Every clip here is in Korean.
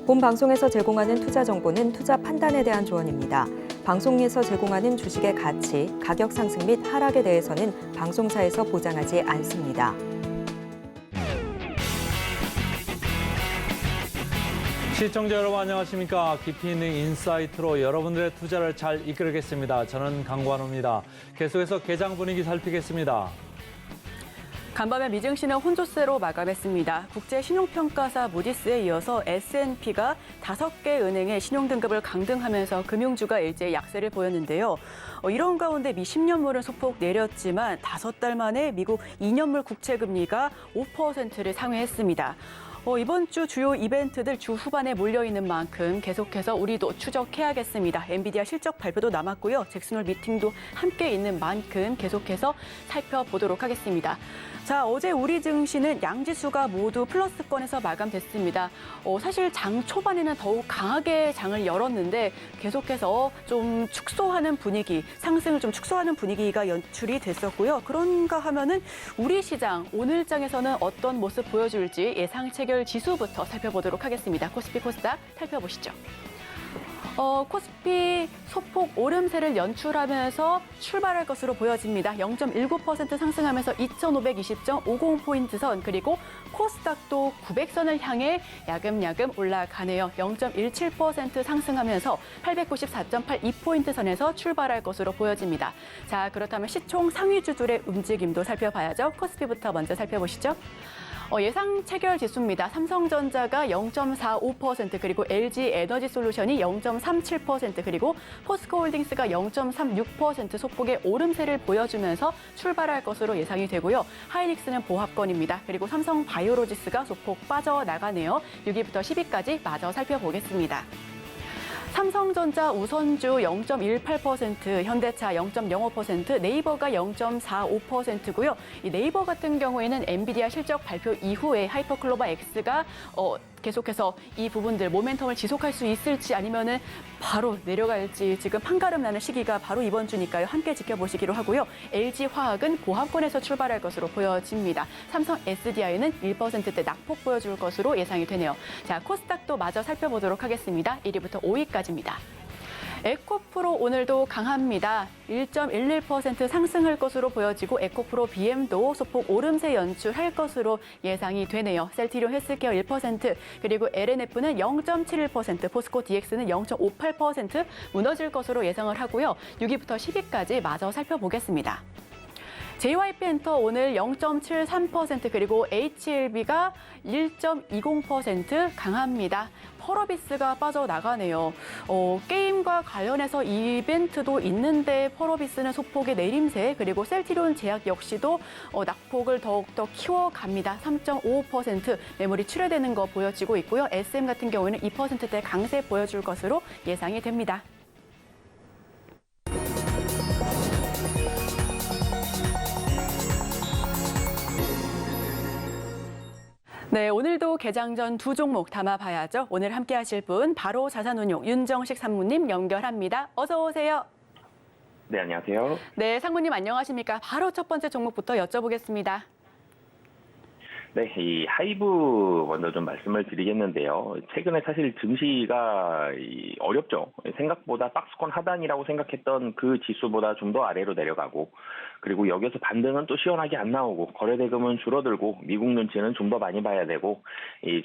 본 방송에서 제공하는 투자 정보는 투자 판단에 대한 조언입니다. 방송에서 제공하는 주식의 가치, 가격 상승 및 하락에 대해서는 방송사에서 보장하지 않습니다. 시청자 여러분 안녕하십니까. 깊이 있는 인사이트로 여러분들의 투자를 잘 이끌겠습니다. 저는 강관우입니다. 계속해서 개장 분위기 살피겠습니다. 간밤에 미증시는 혼조세로 마감했습니다. 국제신용평가사 무디스에 이어서 S&P가 5개 은행의 신용등급을 강등하면서 금융주가 일제히 약세를 보였는데요. 이런 가운데 미 10년물은 소폭 내렸지만 5달 만에 미국 2년물 국채금리가 5%를 상회했습니다. 이번 주 주요 이벤트들 주 후반에 몰려있는 만큼 계속해서 우리도 추적해야겠습니다. 엔비디아 실적 발표도 남았고요. 잭슨홀 미팅도 함께 있는 만큼 계속해서 살펴보도록 하겠습니다. 자, 어제 우리 증시는 양지수가 모두 플러스권에서 마감됐습니다. 사실 장 초반에는 더욱 강하게 장을 열었는데 계속해서 좀 축소하는 분위기, 상승을 좀 축소하는 분위기가 연출이 됐었고요. 그런가 하면은 우리 시장 오늘 장에서는 어떤 모습 보여줄지 예상 체결 지수부터 살펴보도록 하겠습니다. 코스피 코스닥 살펴보시죠. 코스피 소폭 오름세를 연출하면서 출발할 것으로 보여집니다. 0.19% 상승하면서 2,520.50포인트 선, 그리고 코스닥도 900선을 향해 야금야금 올라가네요. 0.17% 상승하면서 894.82포인트 선에서 출발할 것으로 보여집니다. 자, 그렇다면 시총 상위주들의 움직임도 살펴봐야죠. 코스피부터 먼저 살펴보시죠. 예상 체결 지수입니다. 삼성전자가 0.45%, 그리고 LG에너지솔루션이 0.37%, 그리고 포스코홀딩스가 0.36% 소폭의 오름세를 보여주면서 출발할 것으로 예상이 되고요. 하이닉스는 보합권입니다. 그리고 삼성바이오로지스가 소폭 빠져나가네요. 6위부터 10위까지 마저 살펴보겠습니다. 삼성전자 우선주 0.18%, 현대차 0.05%, 네이버가 0.45%고요. 이 네이버 같은 경우에는 엔비디아 실적 발표 이후에 하이퍼클로바 X가 계속해서 이 부분들 모멘텀을 지속할 수 있을지 아니면은 바로 내려갈지 지금 한가름 나는 시기가 바로 이번 주니까요. 함께 지켜보시기로 하고요. LG화학은 보합권에서 출발할 것으로 보여집니다. 삼성 SDI는 1%대 낙폭 보여줄 것으로 예상이 되네요. 자, 코스닥도 마저 살펴보도록 하겠습니다. 1위부터 5위까지입니다. 에코프로 오늘도 강합니다. 1.11% 상승할 것으로 보여지고 에코프로 BM도 소폭 오름세 연출할 것으로 예상이 되네요. 셀티리오 헬스케어 1%, 그리고 LNF는 0.71%, 포스코 DX는 0.58% 무너질 것으로 예상을 하고요. 6위부터 10위까지 마저 살펴보겠습니다. JYP엔터 오늘 0.73%, 그리고 HLB가 1.20% 강합니다. 펄어비스가 빠져나가네요. 게임과 관련해서 이벤트도 있는데 펄어비스는 소폭의 내림세, 그리고 셀티리온 제약 역시도 낙폭을 더욱더 키워갑니다. 3.55% 매물이 출회되는 거 보여지고 있고요. SM 같은 경우에는 2%대 강세 보여줄 것으로 예상이 됩니다. 네, 오늘도 개장 전 두 종목 담아봐야죠. 오늘 함께 하실 분 바로 자산운용 윤정식 상무님 연결합니다. 어서 오세요. 네, 안녕하세요. 네, 상무님 안녕하십니까? 바로 첫 번째 종목부터 여쭤보겠습니다. 네, 이 하이브 먼저 좀 말씀을 드리겠는데요. 최근에 사실 증시가 어렵죠. 생각보다 박스권 하단이라고 생각했던 그 지수보다 좀 더 아래로 내려가고, 그리고 여기서 반등은 또 시원하게 안 나오고, 거래대금은 줄어들고, 미국 눈치는 좀 더 많이 봐야 되고,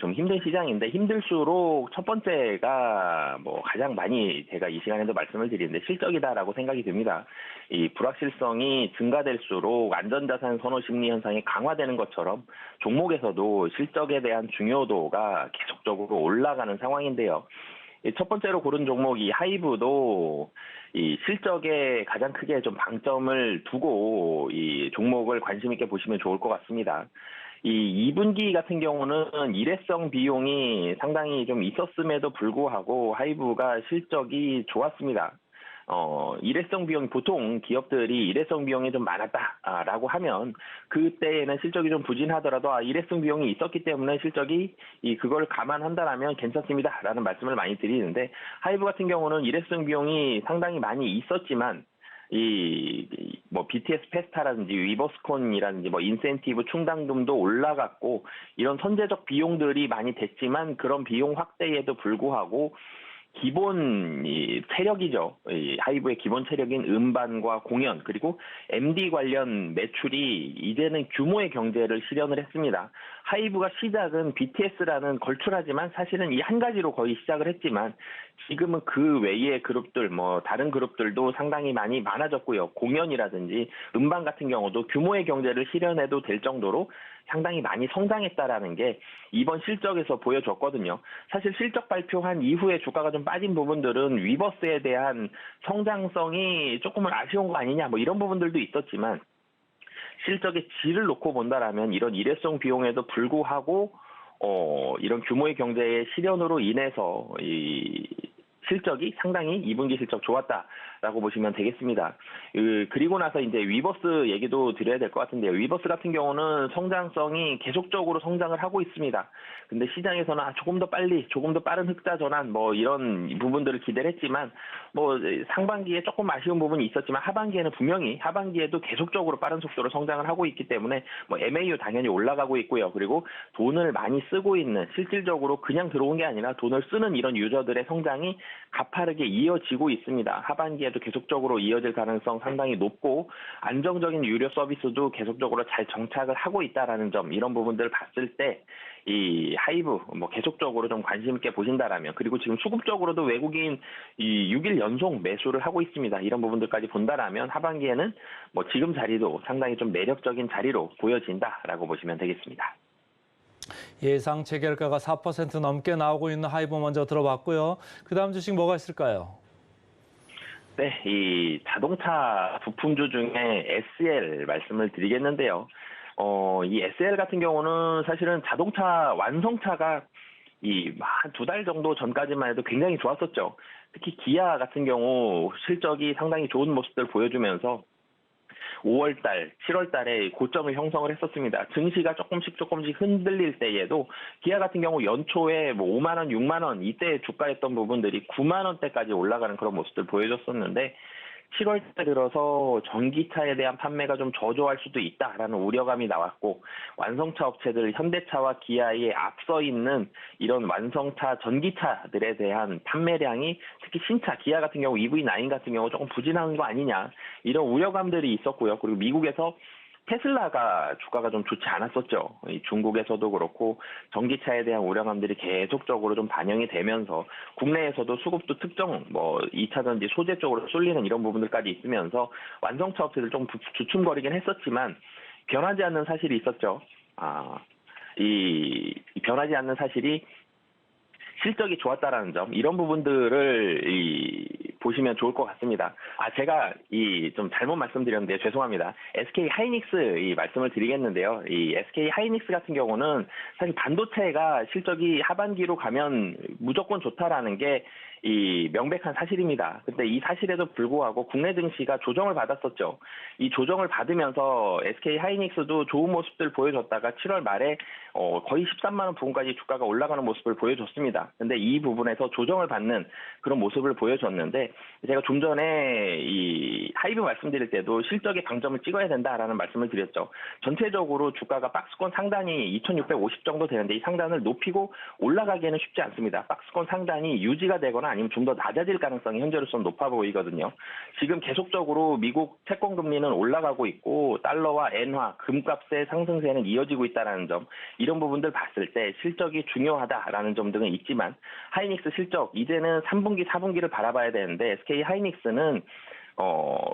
좀 힘든 시장인데, 힘들수록 첫 번째가 가장 많이 제가 이 시간에도 말씀을 드리는데 실적이다라고 생각이 듭니다. 이 불확실성이 증가될수록 안전자산 선호 심리 현상이 강화되는 것처럼 종목에서도 실적에 대한 중요도가 계속적으로 올라가는 상황인데요. 첫 번째로 고른 종목이 하이브도 이 실적에 가장 크게 좀 방점을 두고 이 종목을 관심 있게 보시면 좋을 것 같습니다. 이 2분기 같은 경우는 일회성 비용이 상당히 좀 있었음에도 불구하고 하이브가 실적이 좋았습니다. 일회성 비용, 보통 기업들이 일회성 비용이 좀 많았다라고 하면 그때에는 실적이 좀 부진하더라도 일회성 비용이 있었기 때문에 실적이 그걸 감안한다라면 괜찮습니다라는 말씀을 많이 드리는데, 하이브 같은 경우는 일회성 비용이 상당히 많이 있었지만 뭐 BTS 페스타라든지 위버스콘이라든지 뭐 인센티브 충당금도 올라갔고 이런 선제적 비용들이 많이 됐지만 그런 비용 확대에도 불구하고 기본 체력이죠. 하이브의 기본 체력인 음반과 공연 그리고 MD 관련 매출이 이제는 규모의 경제를 실현을 했습니다. 하이브가 시작은 BTS라는 걸출하지만 사실은 이 한 가지로 거의 시작을 했지만 지금은 그 외의 그룹들 뭐 다른 그룹들도 상당히 많이 많아졌고요. 공연이라든지 음반 같은 경우도 규모의 경제를 실현해도 될 정도로 상당히 많이 성장했다라는 게 이번 실적에서 보여줬거든요. 사실 실적 발표한 이후에 주가가 좀 빠진 부분들은 위버스에 대한 성장성이 조금은 아쉬운 거 아니냐 뭐 이런 부분들도 있었지만 실적의 질을 놓고 본다라면 이런 일회성 비용에도 불구하고 이런 규모의 경제의 실현으로 인해서 이 실적이 상당히 2분기 실적 좋았다라고 보시면 되겠습니다. 그리고 나서 이제 위버스 얘기도 드려야 될 것 같은데요. 위버스 같은 경우는 성장성이 계속적으로 성장을 하고 있습니다. 근데 시장에서는 조금 더 빨리, 조금 더 빠른 흑자 전환 뭐 이런 부분들을 기대를 했지만 뭐 상반기에 조금 아쉬운 부분이 있었지만 하반기에는 분명히 하반기에도 계속적으로 빠른 속도로 성장을 하고 있기 때문에 뭐 MAU 당연히 올라가고 있고요. 그리고 돈을 많이 쓰고 있는 실질적으로 그냥 들어온 게 아니라 돈을 쓰는 이런 유저들의 성장이 가파르게 이어지고 있습니다. 하반기에도 계속적으로 이어질 가능성 상당히 높고 안정적인 유료 서비스도 계속적으로 잘 정착을 하고 있다라는 점 이런 부분들을 봤을 때 이 하이브 뭐 계속적으로 좀 관심 있게 보신다라면 그리고 지금 수급적으로도 외국인 이 6일 연속 매수를 하고 있습니다. 이런 부분들까지 본다라면 하반기에는 뭐 지금 자리도 상당히 좀 매력적인 자리로 보여진다라고 보시면 되겠습니다. 예상 재결가가 4% 넘게 나오고 있는 하이브 먼저 들어봤고요. 그다음 주식 뭐가 있을까요? 네, 이 자동차 부품주 중에 SL 말씀을 드리겠는데요. 이 SL 같은 경우는 사실은 자동차 완성차가 한 2달 정도 전까지만 해도 굉장히 좋았었죠. 특히 기아 같은 경우 실적이 상당히 좋은 모습들 보여주면서 5월달, 7월달에 고점을 형성을 했었습니다. 증시가 조금씩 흔들릴 때에도 기아 같은 경우 연초에 뭐 5만 원, 6만 원 이때 주가였던 부분들이 9만 원대까지 올라가는 그런 모습들 보여줬었는데 7월달 들어서 전기차에 대한 판매가 좀 저조할 수도 있다라는 우려감이 나왔고 완성차 업체들 현대차와 기아에 앞서 있는 이런 완성차 전기차들에 대한 판매량이 특히 신차 기아 같은 경우 EV9 같은 경우 조금 부진한 거 아니냐 이런 우려감들이 있었고요. 그리고 미국에서 테슬라가 주가가 좀 좋지 않았었죠. 중국에서도 그렇고 전기차에 대한 우려감들이 계속적으로 좀 반영이 되면서 국내에서도 수급도 특정 뭐 2차전지 소재 쪽으로 쏠리는 이런 부분들까지 있으면서 완성차 업체들 좀 주춤거리긴 했었지만 변하지 않는 사실이 있었죠. 이 변하지 않는 사실이 실적이 좋았다라는 점 이런 부분들을 보시면 좋을 것 같습니다. 제가 좀 잘못 말씀드렸는데 죄송합니다. SK 하이닉스 말씀을 드리겠는데요. 이 SK 하이닉스 같은 경우는 사실 반도체가 실적이 하반기로 가면 무조건 좋다라는 게 명백한 사실입니다. 근데 이 사실에도 불구하고 국내 증시가 조정을 받았었죠. 이 조정을 받으면서 SK 하이닉스도 좋은 모습들 보여줬다가 7월 말에 거의 13만 원 부근까지 주가가 올라가는 모습을 보여줬습니다. 근데 이 부분에서 조정을 받는 그런 모습을 보여줬는데 제가 좀 전에 이 하이브 말씀드릴 때도 실적의 방점을 찍어야 된다라는 말씀을 드렸죠. 전체적으로 주가가 박스권 상단이 2,650 정도 되는데 이 상단을 높이고 올라가기에는 쉽지 않습니다. 박스권 상단이 유지가 되거나 아니면 좀 더 낮아질 가능성이 현재로서는 높아 보이거든요. 지금 계속적으로 미국 채권 금리는 올라가고 있고 달러와 엔화, 금값의 상승세는 이어지고 있다는 점 이런 부분들 봤을 때 실적이 중요하다라는 점들은 있지만 하이닉스 실적 이제는 3분기, 4분기를 바라봐야 되는데 SK 하이닉스는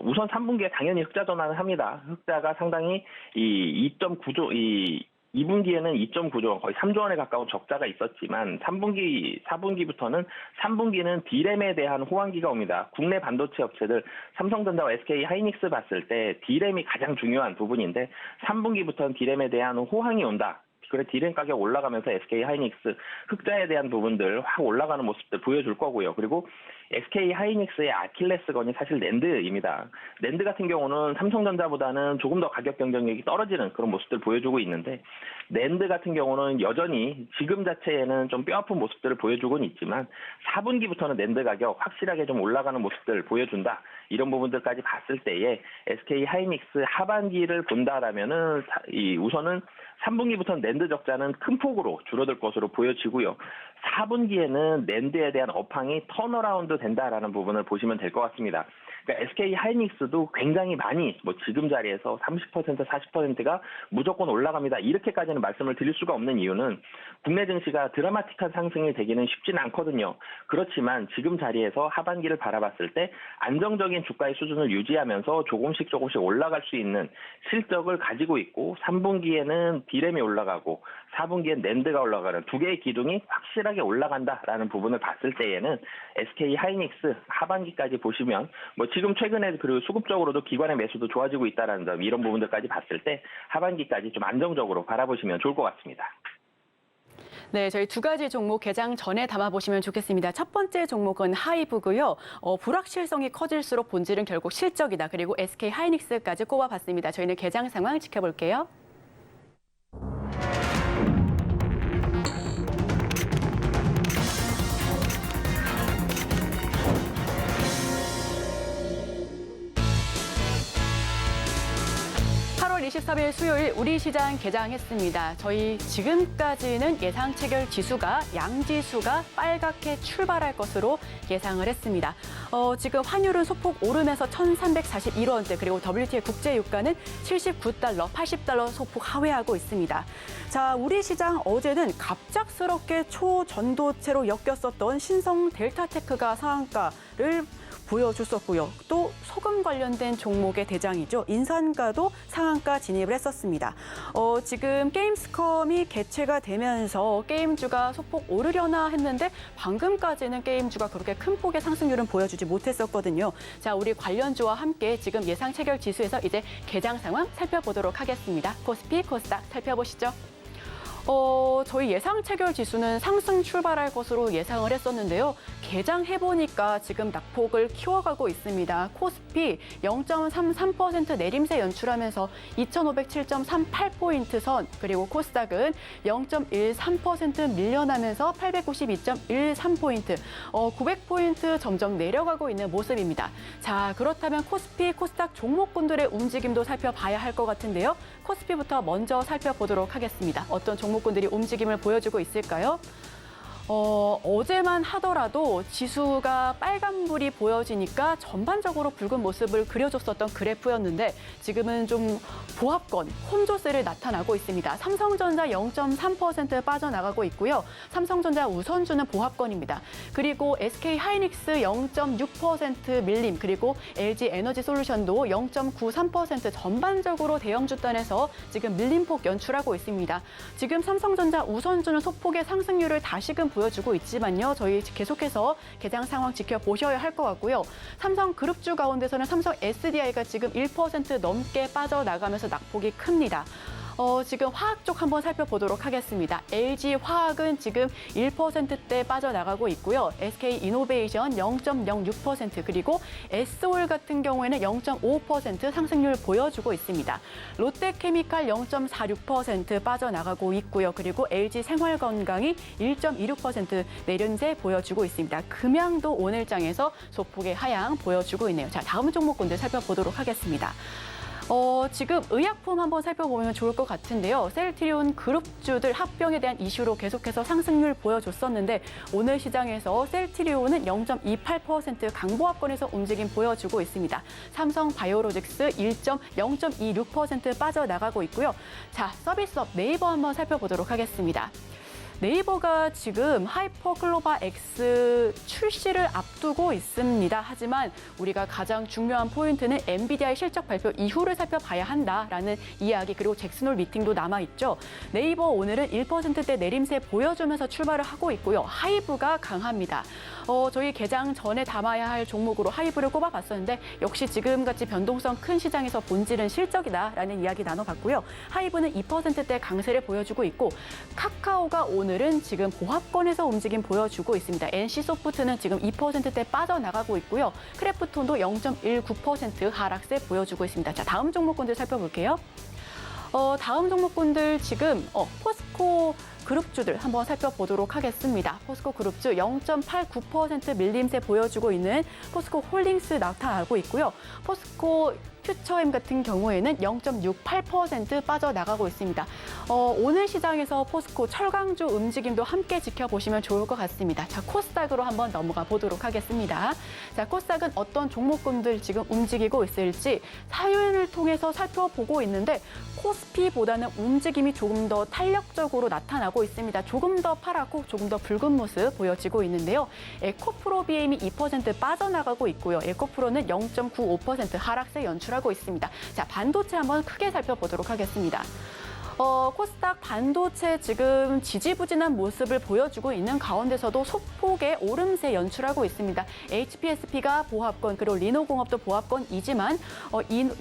우선 3분기에 당연히 흑자 전환을 합니다. 흑자가 상당히 2.9조 2분기에는 2.9조, 거의 3조 원에 가까운 적자가 있었지만 3분기, 4분기부터는 3분기는 D램에 대한 호황기가 옵니다. 국내 반도체 업체들 삼성전자와 SK 하이닉스 봤을 때 D램이 가장 중요한 부분인데 3분기부터는 D램에 대한 호황이 온다. 그래 D램 가격 올라가면서 SK 하이닉스 흑자에 대한 부분들 확 올라가는 모습들 보여줄 거고요. 그리고 SK 하이닉스의 아킬레스건이 사실 낸드입니다. 낸드 같은 경우는 삼성전자보다는 조금 더 가격 경쟁력이 떨어지는 그런 모습들을 보여주고 있는데 낸드 같은 경우는 여전히 지금 자체에는 좀 뼈아픈 모습들을 보여주고는 있지만 4분기부터는 낸드 가격 확실하게 좀 올라가는 모습들을 보여준다. 이런 부분들까지 봤을 때에 SK 하이닉스 하반기를 본다라면은 우선은 3분기부터는 낸드 적자는 큰 폭으로 줄어들 것으로 보여지고요. 4분기에는 낸드에 대한 업황이 턴어라운드 된다라는 부분을 보시면 될 것 같습니다. 그러니까 SK 하이닉스도 굉장히 많이 지금 자리에서 30% 40%가 무조건 올라갑니다. 이렇게까지는 말씀을 드릴 수가 없는 이유는 국내 증시가 드라마틱한 상승이 되기는 쉽지는 않거든요. 그렇지만 지금 자리에서 하반기를 바라봤을 때 안정적인 주가의 수준을 유지하면서 조금씩 올라갈 수 있는 실적을 가지고 있고 3분기에는 디램이 올라가고 4분기엔 낸드가 올라가는 두 개의 기둥이 확실하게 올라간다라는 부분을 봤을 때에는 SK 하이닉스 하반기까지 보시면 지금 최근에 그리고 수급적으로도 기관의 매수도 좋아지고 있다는 점 이런 부분들까지 봤을 때 하반기까지 좀 안정적으로 바라보시면 좋을 것 같습니다. 네, 저희 두 가지 종목 개장 전에 담아보시면 좋겠습니다. 첫 번째 종목은 하이브고요. 불확실성이 커질수록 본질은 결국 실적이다. 그리고 SK 하이닉스까지 꼽아봤습니다. 저희는 개장 상황 지켜볼게요. (8월 23일) 수요일 우리 시장 개장했습니다. 저희 지금까지는 예상 체결 지수가 양지수가 빨갛게 출발할 것으로 예상을 했습니다. 지금 환율은 소폭 오르면서 1,341원대 그리고 WTI 국제 유가는 79달러, 80달러 소폭 하회하고 있습니다. 자, 우리 시장 어제는 갑작스럽게 초전도체로 엮였었던 신성 델타테크가 상한가를 보여줬었고요. 또 소금 관련된 종목의 대장이죠. 인산가도 상한가 진입을 했었습니다. 지금 게임스컴이 개최가 되면서 게임주가 소폭 오르려나 했는데 방금까지는 게임주가 그렇게 큰 폭의 상승률은 보여주지 못했었거든요. 자, 우리 관련주와 함께 지금 예상 체결 지수에서 이제 개장 상황 살펴보도록 하겠습니다. 코스피, 코스닥 살펴보시죠. 저희 예상 체결 지수는 상승 출발할 것으로 예상을 했었는데요. 개장해보니까 지금 낙폭을 키워가고 있습니다. 코스피 0.33% 내림세 연출하면서 2,507.38포인트 선, 그리고 코스닥은 0.13% 밀려나면서 892.13포인트, 900포인트 점점 내려가고 있는 모습입니다. 자, 그렇다면 코스피, 코스닥 종목군들의 움직임도 살펴봐야 할 것 같은데요. 코스피부터 먼저 살펴보도록 하겠습니다. 어떤 종목군들이 움직임을 보여주고 있을까요? 어제만 하더라도 지수가 빨간불이 보여지니까 전반적으로 붉은 모습을 그려줬었던 그래프였는데 지금은 좀 보합권, 혼조세를 나타나고 있습니다. 삼성전자 0.3% 빠져나가고 있고요. 삼성전자 우선주는 보합권입니다. 그리고 SK 하이닉스 0.6% 밀림, 그리고 LG 에너지 솔루션도 0.93% 전반적으로 대형주 단에서 지금 밀림폭 연출하고 있습니다. 지금 삼성전자 우선주는 소폭의 상승률을 다시금 보여주고 있지만요. 저희 계속해서 개장 상황 지켜보셔야 할 것 같고요. 삼성그룹주 가운데서는 삼성 SDI가 지금 1% 넘게 빠져나가면서 낙폭이 큽니다. 지금 화학 쪽 한번 살펴보도록 하겠습니다. LG화학은 지금 1%대 빠져나가고 있고요. SK이노베이션 0.06%, 그리고 S올 같은 경우에는 0.5% 상승률 보여주고 있습니다. 롯데케미칼 0.46% 빠져나가고 있고요. 그리고 LG생활건강이 1.26% 내림세 보여주고 있습니다. 금양도 오늘장에서 소폭의 하향 보여주고 있네요. 자, 다음 종목군들 살펴보도록 하겠습니다. 지금 의약품 한번 살펴보면 좋을 것 같은데요. 셀트리온 그룹주들 합병에 대한 이슈로 계속해서 상승률 보여줬었는데 오늘 시장에서 셀트리온은 0.28% 강보합권에서 움직임 보여주고 있습니다. 삼성바이오로직스 0.26% 빠져나가고 있고요. 자, 서비스업 네이버 한번 살펴보도록 하겠습니다. 네이버가 지금 하이퍼클로바 X 출시를 앞두고 있습니다. 하지만 우리가 가장 중요한 포인트는 엔비디아의 실적 발표 이후를 살펴봐야 한다라는 이야기, 그리고 잭슨홀 미팅도 남아있죠. 네이버 오늘은 1%대 내림세 보여주면서 출발을 하고 있고요. 하이브가 강합니다. 저희 개장 전에 담아야 할 종목으로 하이브를 꼽아봤었는데 역시 지금같이 변동성 큰 시장에서 본질은 실적이다라는 이야기 나눠봤고요. 하이브는 2%대 강세를 보여주고 있고 카카오가 오늘 오늘은 지금 보합권에서 움직임 보여주고 있습니다. NC소프트는 지금 2%대 빠져나가고 있고요. 크래프톤도 0.19% 하락세 보여주고 있습니다. 자, 다음 종목군들 살펴볼게요. 다음 종목군들 지금 포스코 그룹주들 한번 살펴보도록 하겠습니다. 포스코 그룹주 0.89% 밀림세 보여주고 있는 포스코 홀딩스 나타나고 있고요. 포스코 퓨처엠 같은 경우에는 0.68% 빠져나가고 있습니다. 오늘 시장에서 포스코 철강주 움직임도 함께 지켜보시면 좋을 것 같습니다. 자, 코스닥으로 한번 넘어가 보도록 하겠습니다. 자, 코스닥은 어떤 종목군들 지금 움직이고 있을지 사연을 통해서 살펴보고 있는데 코스피보다는 움직임이 조금 더 탄력적으로 나타나고 있습니다. 조금 더 파랗고 조금 더 붉은 모습 보여지고 있는데요. 에코프로 BM이 2% 빠져나가고 있고요. 에코프로는 0.95% 하락세 연출하고 있습니다. 자, 반도체 한번 크게 살펴보도록 하겠습니다. 코스닥 반도체 지금 지지부진한 모습을 보여주고 있는 가운데서도 소폭의 오름세 연출하고 있습니다. HPSP가 보합권, 그리고 리노공업도 보합권이지만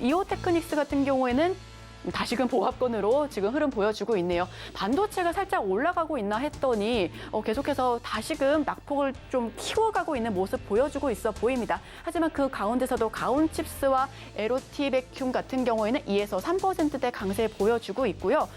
이오테크닉스 같은 경우에는 다시금 보합권으로 지금 흐름 보여주고 있네요. 반도체가 살짝 올라가고 있나 했더니 계속해서 다시금 낙폭을 좀 키워가고 있는 모습 보여주고 있어 보입니다. 하지만 그 가운데서도 가온칩스와 에로티 베큐um 같은 경우에는 2에서 3%대 강세 보여주고 있고요.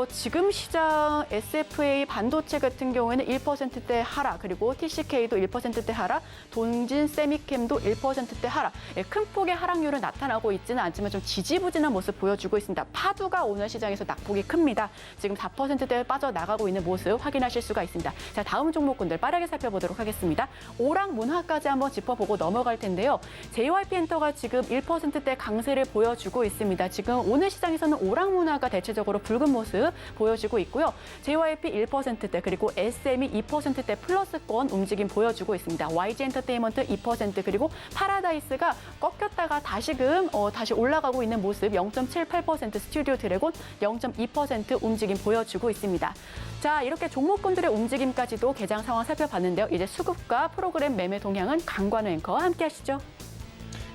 지금 시장 SFA 반도체 같은 경우에는 1%대 하락, 그리고 TCK도 1%대 하락, 동진 세미캠도 1%대 하락. 큰 폭의 하락률은 나타나고 있지는 않지만 좀 지지부진한 모습 보여주고 있습니다. 파두가 오늘 시장에서 낙폭이 큽니다. 지금 4%대 빠져나가고 있는 모습 확인하실 수가 있습니다. 자, 다음 종목군들 빠르게 살펴보도록 하겠습니다. 오락 문화까지 한번 짚어보고 넘어갈 텐데요. JYP엔터가 지금 1%대 강세를 보여주고 있습니다. 지금 오늘 시장에서는 오락 문화가 대체적으로 붉은 모습 보여지고 있고요. JYP 1%대, 그리고 SM이 2%대 플러스권 움직임 보여주고 있습니다. YG엔터테인먼트 2%, 그리고 파라다이스가 꺾였다가 다시금 다시 올라가고 있는 모습 0.78%, 스튜디오 드래곤 0.2% 움직임 보여주고 있습니다. 자, 이렇게 종목군들의 움직임까지도 개장 상황 살펴봤는데요. 이제 수급과 프로그램 매매 동향은 강관우 앵커와 함께 하시죠.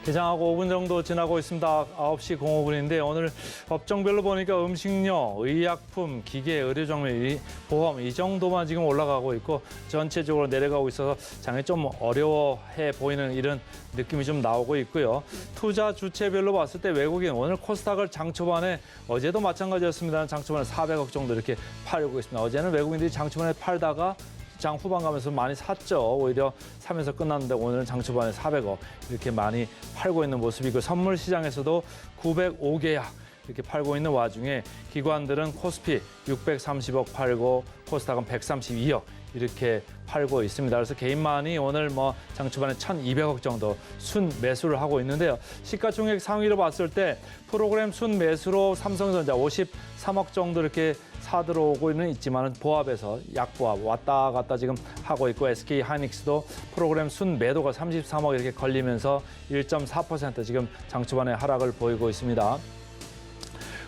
개장하고 5분 정도 지나고 있습니다. 9시 05분인데 오늘 업종별로 보니까 음식료, 의약품, 기계, 의료정밀, 보험 이 정도만 지금 올라가고 있고 전체적으로 내려가고 있어서 장이 좀 어려워해 보이는 이런 느낌이 좀 나오고 있고요. 투자 주체별로 봤을 때 외국인 오늘 코스닥을 장 초반에 어제도 마찬가지였습니다. 장 초반에 400억 정도 이렇게 팔고 있습니다. 어제는 외국인들이 장 초반에 팔다가 장 후반 가면서 많이 샀죠. 오히려 사면서 끝났는데 오늘은 장 초반에 400억 이렇게 많이 팔고 있는 모습이고 선물 시장에서도 905개약 이렇게 팔고 있는 와중에 기관들은 코스피 630억 팔고 코스닥은 132억 이렇게 팔고 있습니다. 그래서 개인만이 오늘 장 초반에 1,200억 정도 순 매수를 하고 있는데요. 시가총액 상위로 봤을 때 프로그램 순 매수로 삼성전자 53억 정도 이렇게 사들어오고는 있지만 보합에서 약보합 왔다 갔다 지금 하고 있고 SK 하이닉스도 프로그램 순 매도가 33억 이렇게 걸리면서 1.4% 지금 장 초반에 하락을 보이고 있습니다.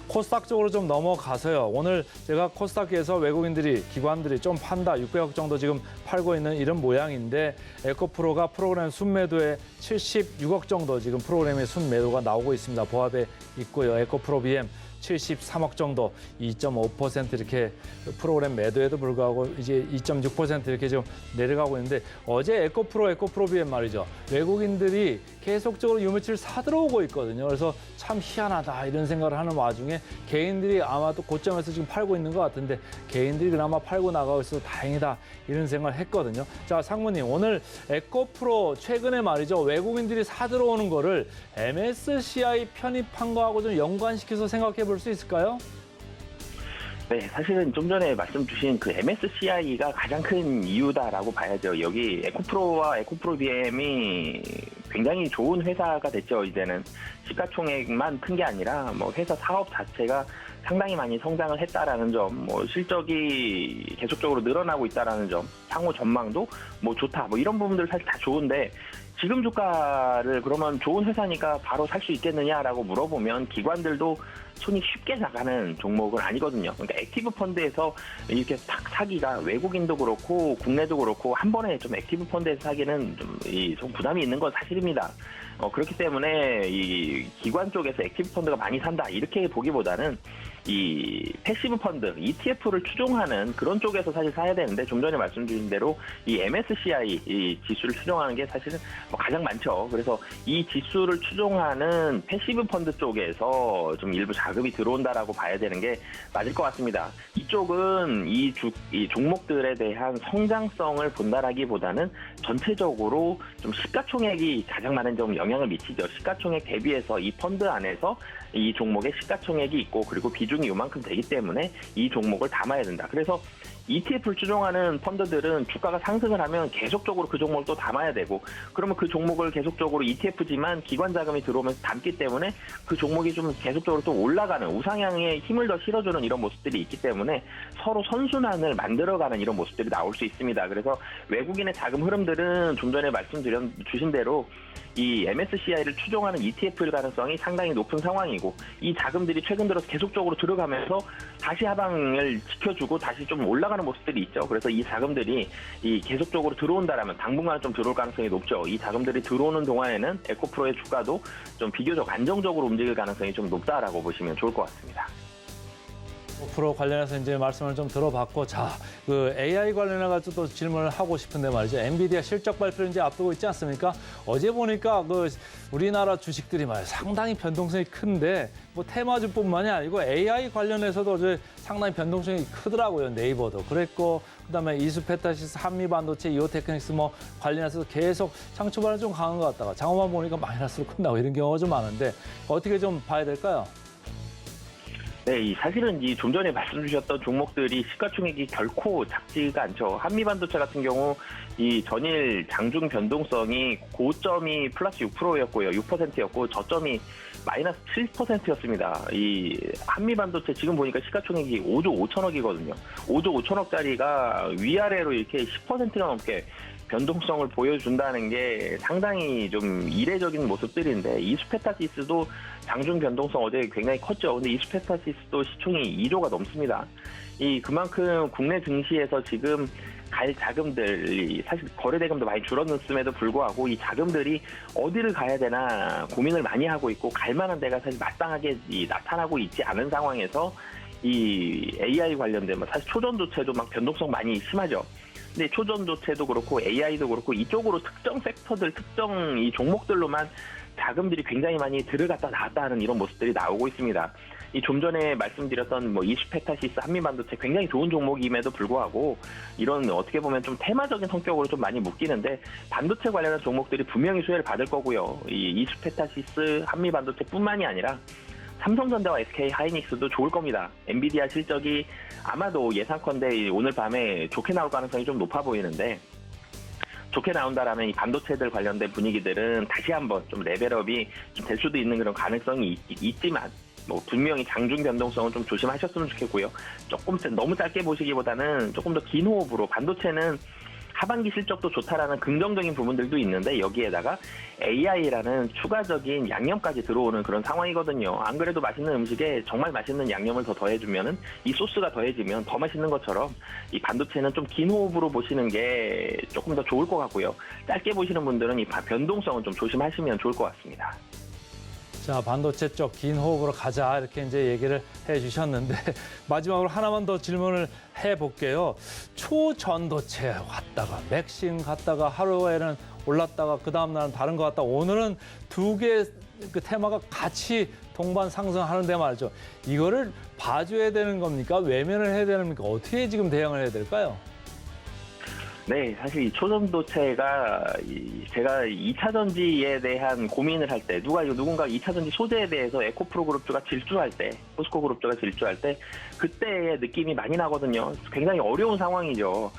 코스닥 쪽으로 좀 넘어가서요. 오늘 제가 코스닥에서 외국인들이, 기관들이 좀 판다, 600억 정도 지금 팔고 있는 이런 모양인데 에코프로가 프로그램 순매도에 76억 정도 지금 프로그램의 순매도가 나오고 있습니다. 보합에 있고요. 에코프로 BM 73억 정도, 2.5% 이렇게 프로그램 매도에도 불구하고 이제 2.6% 이렇게 좀 내려가고 있는데 어제 에코프로 BM 말이죠. 외국인들이 계속적으로 유매치를 사들어오고 있거든요. 그래서 참 희한하다 이런 생각을 하는 와중에 개인들이 아마도 고점에서 지금 팔고 있는 것 같은데 개인들이 그나마 팔고 나가고 있어서 다행이다 이런 생각을 했거든요. 자, 상무님 오늘 에코프로 최근에 말이죠. 외국인들이 사들어오는 거를 MSCI 편입한 거하고 좀 연관시켜서 생각해 볼 수 있을까요? 네, 사실은 좀 전에 말씀 주신 그 MSCI가 가장 큰 이유다라고 봐야죠. 여기 에코프로와 에코프로 BM이 굉장히 좋은 회사가 됐죠. 이제는 시가총액만 큰 게 아니라 회사 사업 자체가 상당히 많이 성장을 했다라는 점, 실적이 계속적으로 늘어나고 있다라는 점, 향후 전망도 좋다, 이런 부분들 사실 다 좋은데 지금 주가를 그러면 좋은 회사니까 바로 살 수 있겠느냐라고 물어보면 기관들도 손이 쉽게 나가는 종목은 아니거든요. 그러니까 액티브 펀드에서 이렇게 딱 사기가 외국인도 그렇고 국내도 그렇고 한 번에 좀 액티브 펀드에서 사기는 좀 부담이 있는 건 사실입니다. 그렇기 때문에 이 기관 쪽에서 액티브 펀드가 많이 산다 이렇게 보기보다는 이 패시브 펀드, ETF를 추종하는 그런 쪽에서 사실 사야 되는데 좀 전에 말씀드린 대로 이 MSCI 이 지수를 추종하는 게 사실은 가장 많죠. 그래서 이 지수를 추종하는 패시브 펀드 쪽에서 좀 일부 자금이 들어온다라고 봐야 되는 게 맞을 것 같습니다. 이쪽은 이 종목들에 대한 성장성을 본다라기보다는 전체적으로 좀 시가총액이 가장 많은 좀 영향을 미치죠. 시가총액 대비해서 이 펀드 안에서 이 종목의 시가총액이 있고 그리고 비중이 이만큼 되기 때문에 이 종목을 담아야 된다. 그래서 ETF를 추종하는 펀드들은 주가가 상승을 하면 계속적으로 그 종목을 또 담아야 되고 그러면 그 종목을 계속적으로 ETF지만 기관 자금이 들어오면서 담기 때문에 그 종목이 좀 계속적으로 또 올라가는 우상향에 힘을 더 실어주는 이런 모습들이 있기 때문에 서로 선순환을 만들어가는 이런 모습들이 나올 수 있습니다. 그래서 외국인의 자금 흐름들은 좀 전에 주신 대로 이 MSCI를 추종하는 ETF일 가능성이 상당히 높은 상황이고 이 자금들이 최근 들어서 계속적으로 들어가면서 다시 하방을 지켜주고 다시 좀 올라가는 모습들이 있죠. 그래서 이 자금들이 계속적으로 들어온다라면 당분간 좀 들어올 가능성이 높죠. 이 자금들이 들어오는 동안에는 에코프로의 주가도 좀 비교적 안정적으로 움직일 가능성이 좀 높다라고 보시면 좋을 것 같습니다. 프로 관련해서 이제 말씀을 좀 들어봤고, 자, 그 AI 관련해가지고 또 질문을 하고 싶은데 말이죠. 엔비디아 실적 발표를 이제 앞두고 있지 않습니까? 어제 보니까 그 우리나라 주식들이 말이죠. 상당히 변동성이 큰데, 뭐 테마주뿐만이 아니고 AI 관련해서도 어제 상당히 변동성이 크더라고요. 네이버도 그랬고, 그다음에 이수페타시스, 한미반도체, 이오테크닉스 뭐 관련해서 계속 상초반에 좀 강한 것 같다가 장어만 보니까 마이너스로 끝나고 이런 경우가 좀 많은데 어떻게 좀 봐야 될까요? 네, 사실은 좀 전에 말씀 주셨던 종목들이 시가총액이 결코 작지가 않죠. 한미반도체 같은 경우 이 전일 장중 변동성이 고점이 플러스 6%였고요. 6%였고 저점이 마이너스 7%였습니다. 이 한미반도체 지금 보니까 시가총액이 5조 5천억이거든요. 5조 5천억짜리가 위아래로 이렇게 10%가 넘게 변동성을 보여준다는 게 상당히 좀 이례적인 모습들인데 이수페타시스도 장중 변동성 어제 굉장히 컸죠. 근데 이수페타시스도 시총이 2조가 넘습니다. 그만큼 국내 증시에서 지금 갈 자금들이 사실 거래 대금도 많이 줄어들었음에도 불구하고 이 자금들이 어디를 가야 되나 고민을 많이 하고 있고 갈 만한 데가 사실 마땅하게 나타나고 있지 않은 상황에서 이 AI 관련된 사실 초전도체도 막 변동성 많이 심하죠. 근데 초전도체도 그렇고 AI도 그렇고 이쪽으로 특정 섹터들, 특정 이 종목들로만 자금들이 굉장히 많이 들어갔다 나왔다 하는 이런 모습들이 나오고 있습니다. 좀 전에 말씀드렸던 이수페타시스, 한미반도체 굉장히 좋은 종목임에도 불구하고 이런 어떻게 보면 좀 테마적인 성격으로 좀 많이 묶이는데 반도체 관련한 종목들이 분명히 수혜를 받을 거고요. 이수페타시스, 한미반도체뿐만이 아니라 삼성전자와 SK하이닉스도 좋을 겁니다. 엔비디아 실적이 아마도 예상컨대 오늘 밤에 좋게 나올 가능성이 좀 높아 보이는데 좋게 나온다라면 이 반도체들 관련된 분위기들은 다시 한번 좀 레벨업이 좀 될 수도 있는 그런 가능성이 있지만 분명히 장중 변동성은 좀 조심하셨으면 좋겠고요. 조금 너무 짧게 보시기보다는 조금 더 긴 호흡으로 반도체는 하반기 실적도 좋다라는 긍정적인 부분들도 있는데 여기에다가 AI라는 추가적인 양념까지 들어오는 그런 상황이거든요. 안 그래도 맛있는 음식에 정말 맛있는 양념을 더 더해주면은 이 소스가 더해지면 더 맛있는 것처럼 이 반도체는 좀 긴 호흡으로 보시는 게 조금 더 좋을 것 같고요. 짧게 보시는 분들은 이 변동성은 좀 조심하시면 좋을 것 같습니다. 자, 반도체 쪽 긴 호흡으로 가자 이렇게 이제 얘기를 해주셨는데 마지막으로 하나만 더 질문을 해볼게요. 초전도체 갔다가 맥심 갔다가 하루에는 올랐다가 그 다음 날은 다른 것 같다. 오늘은 두 개 그 테마가 같이 동반 상승하는데 말이죠. 이거를 봐줘야 되는 겁니까? 외면을 해야 되는 겁니까? 어떻게 지금 대응을 해야 될까요? 네, 사실 이 초전도체가 제가 2차 전지에 대한 고민을 할 때 누군가 2차 전지 소재에 대해서 에코프로 그룹주가 질주할 때, 포스코 그룹주가 질주할 때 그때의 느낌이 많이 나거든요. 굉장히 어려운 상황이죠.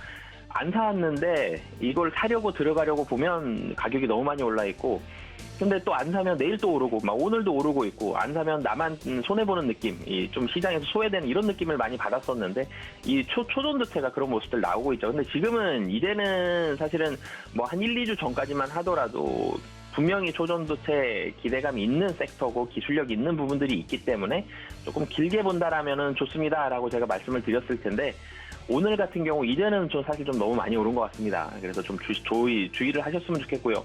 안 사왔는데 이걸 사려고 들어가려고 보면 가격이 너무 많이 올라 있고 근데 또 안 사면 내일 또 오르고 막 오늘도 오르고 있고 안 사면 나만 손해보는 느낌, 좀 시장에서 소외되는 이런 느낌을 많이 받았었는데 이 초전도체가 그런 모습들 나오고 있죠. 근데 지금은 이제는 사실은 한 1, 2주 전까지만 하더라도 분명히 초전도체 기대감이 있는 섹터고 기술력 있는 부분들이 있기 때문에 조금 길게 본다라면은 좋습니다라고 제가 말씀을 드렸을 텐데 오늘 같은 경우 이제는 사실 좀 너무 많이 오른 것 같습니다. 그래서 좀 주의를 하셨으면 좋겠고요.